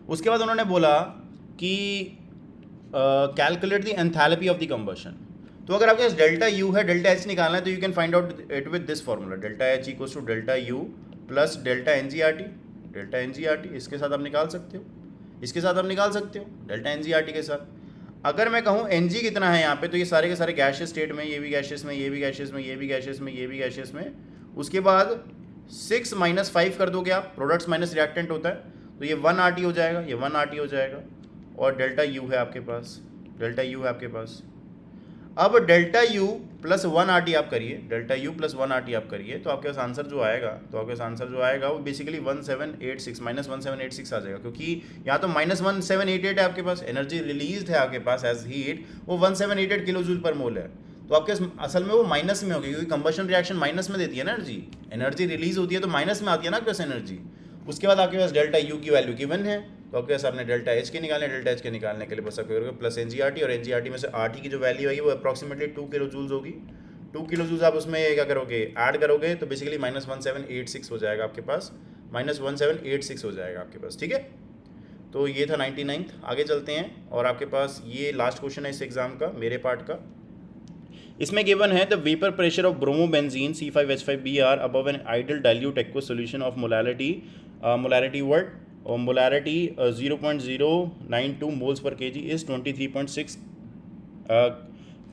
उसके बाद उन्होंने बोला कि calculate the enthalpy of the combustion. तो अगर आपके पास डेल्टा U है, डेल्टा H निकालना है, तो you can find out it with this formula, delta H = delta U plus delta NGRT। इसके साथ आप निकाल सकते हो, डेल्टा NGRT के साथ। अगर मैं कहूँ Ng कितना है यहाँ पे, तो ये सारे के सारे गैशियस स्टेट में, ये भी गैशियस में, ये भी गैशियस में, ये भी गैशियस में, ये भी गैशियस में। उसके बाद 6 - 5 कर दोगे आप, प्रोडक्ट्स माइनस रिएक्टेंट होता है, तो ये 1 RT हो जाएगा, ये 1 RT हो जाएगा, और डेल्टा U है आपके पास, अब डेल्टा U + 1 RT आप करिए, तो आपके पास आंसर जो आएगा, वो बेसिकली 1786 -1786 आ जाएगा, क्योंकि यहाँ तो -1788 है आपके पास, एनर्जी रिलीज्ड है आपके पास एज हीट, वो 1788 किलो जूल पर मोल है। तो आपके असल में वो माइनस में होगी, क्योंकि कंबशन रिएक्शन माइनस में देती है ना एनर्जी रिलीज होती है तो माइनस में आती है ना आपके पास एनर्जी। उसके बाद आपके पास डेल्टा U की वैल्यू गिवन है, तो आपके पास आपने डेल्टा H के निकालने के लिए बस आपको प्लस NGRT, और NGRT में से RT की जो वैल्यू आएगी वो अप्रॉक्सीमेटली 2 किलो जूल्स होगी। 2 किलो जूल्स आप उसमें क्या करोगे, ऐड करोगे, तो बेसिकली -1786 हो जाएगा आपके पास, -1786 हो जाएगा आपके पास। ठीक है, तो ये था 99th। आगे चलते हैं, और आपके पास ये लास्ट क्वेश्चन है इस एग्जाम का, मेरे पार्ट का। इसमें गिवन है the vapour pressure of bromobenzene C5H5Br above an ideal dilute aqueous solution of molarity और molarity 0.092 moles per kg is 23.6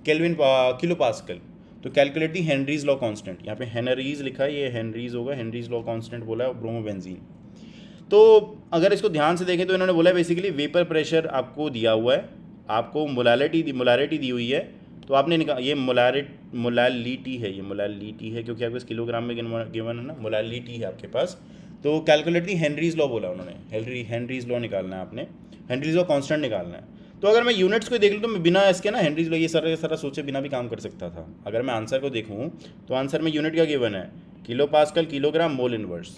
kelvin kilo pascal. तो calculate the Henry's law constant, यहाँ पे हेनरीज लिखा है, ये हेनरीज होगा, हेनरीज लॉ कांस्टेंट बोला है ब्रोमोबेंजीन। तो अगर इसको ध्यान से देखें तो इन्होंने बोला है बेसिकली वेपर प्रेशर आपको दिया हुआ है, आपको मोलारिटी दी हुई है, तो आपने ये मोलालिटी है, क्योंकि आपके पास किलोग्राम में गिवन है ना, मोलालिटी है आपके पास। तो कैलकुलेट दी हेनरीज लॉ बोला उन्होंने, हेनरीज लॉ निकालना है आपने, हेनरीज लॉ कांस्टेंट निकालना है। तो अगर मैं यूनिट्स को देख लूँ तो मैं बिना इसके ना हेनरीज लॉ ये सारा सोचे बिना भी काम कर सकता था। अगर मैं आंसर को देखूँ तो आंसर में यूनिट क्या गिवन है, kilo pascal kilogram mole inverse,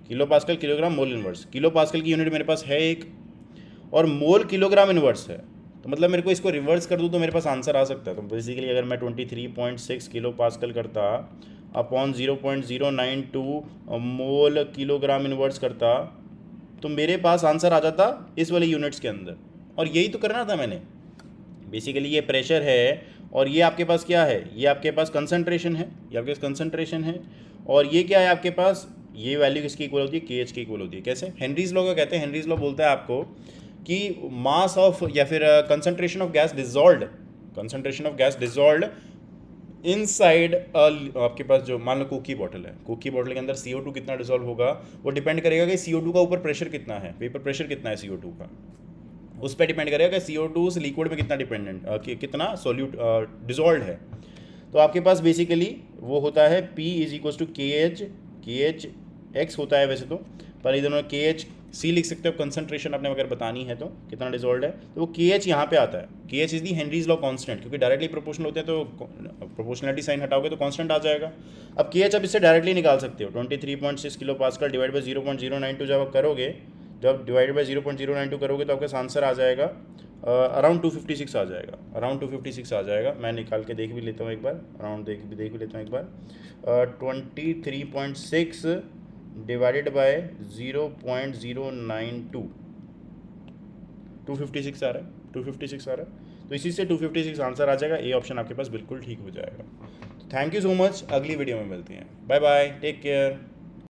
kilo pascal kilogram mole inverse. Kilo pascal की यूनिट मेरे पास है एक, और मोल किलोग्राम इनवर्स है, तो मतलब मेरे को इसको रिवर्स कर दूँ तो मेरे पास आंसर आ सकता है। तो बेसिकली अगर मैं 23.6 किलो पास्कल करता अपॉन 0.092 मोल किलोग्राम इनवर्स करता, तो मेरे पास आंसर आ जाता इस वाले यूनिट्स के अंदर। और यही तो करना था मैंने, बेसिकली ये प्रेशर है, और ये आपके पास क्या है, ये आपके पास कंसंट्रेशन है, और ये क्या है आपके पास, ये वैल्यू किसकी इक्वल होती है, KH की इक्वल होती है। कैसे, हेनरीज लॉ का कहते हैं, हेनरीज लॉ बोलता है आपको कि मास ऑफ या फिर concentration of gas dissolve inside आपके पास जो मान लो कोकी बॉटल है, कोकी बॉटल के अंदर CO2 कितना डिजॉल्व होगा, वो डिपेंड करेगा कि CO2 का ऊपर प्रेशर कितना है, वेपर प्रेशर कितना है CO2 का, उस पर डिपेंड करेगा कि CO2 उस लिक्विड में कितना कितना सोल्यूट डिजॉल्व है। तो आपके पास बेसिकली वो होता है P is equal to KH X होता है वैसे तो, पर इधर उन्होंने KHC लिख सकते हो, कंसंट्रेशन आपने अगर बतानी है तो कितना डिजॉल्व है, तो वो KH यहाँ पे आता है। KH is the Henry's law constant, क्योंकि डायरेक्टली प्रोपोर्शनल होते हैं तो प्रोपोर्शनलिटी साइन हटाओगे तो कांस्टेंट आ जाएगा। अब KH आप इससे डायरेक्टली निकाल सकते हो, 23.6 किलो पास्कल डिवाइड बाई 0.092 जब आप करोगे, जब डिवाइड बाई 0.092 करोगे तो आपका आंसर आ जाएगा अराउंड 256 आ जाएगा, अराउंड 256 आ जाएगा। मैं निकाल के देख भी लेता हूँ एक बार, अराउंड देख भी लेता हूँ एक बार। 23.6 डिवाइडेड बाय 0.092, 256 आ रहा है, 256 आ रहा है, तो इसी से 256 आंसर आ जाएगा। ए ऑप्शन आपके पास बिल्कुल ठीक हो जाएगा। थैंक यू सो मच, अगली वीडियो में मिलते हैं, बाय बाय, टेक केयर।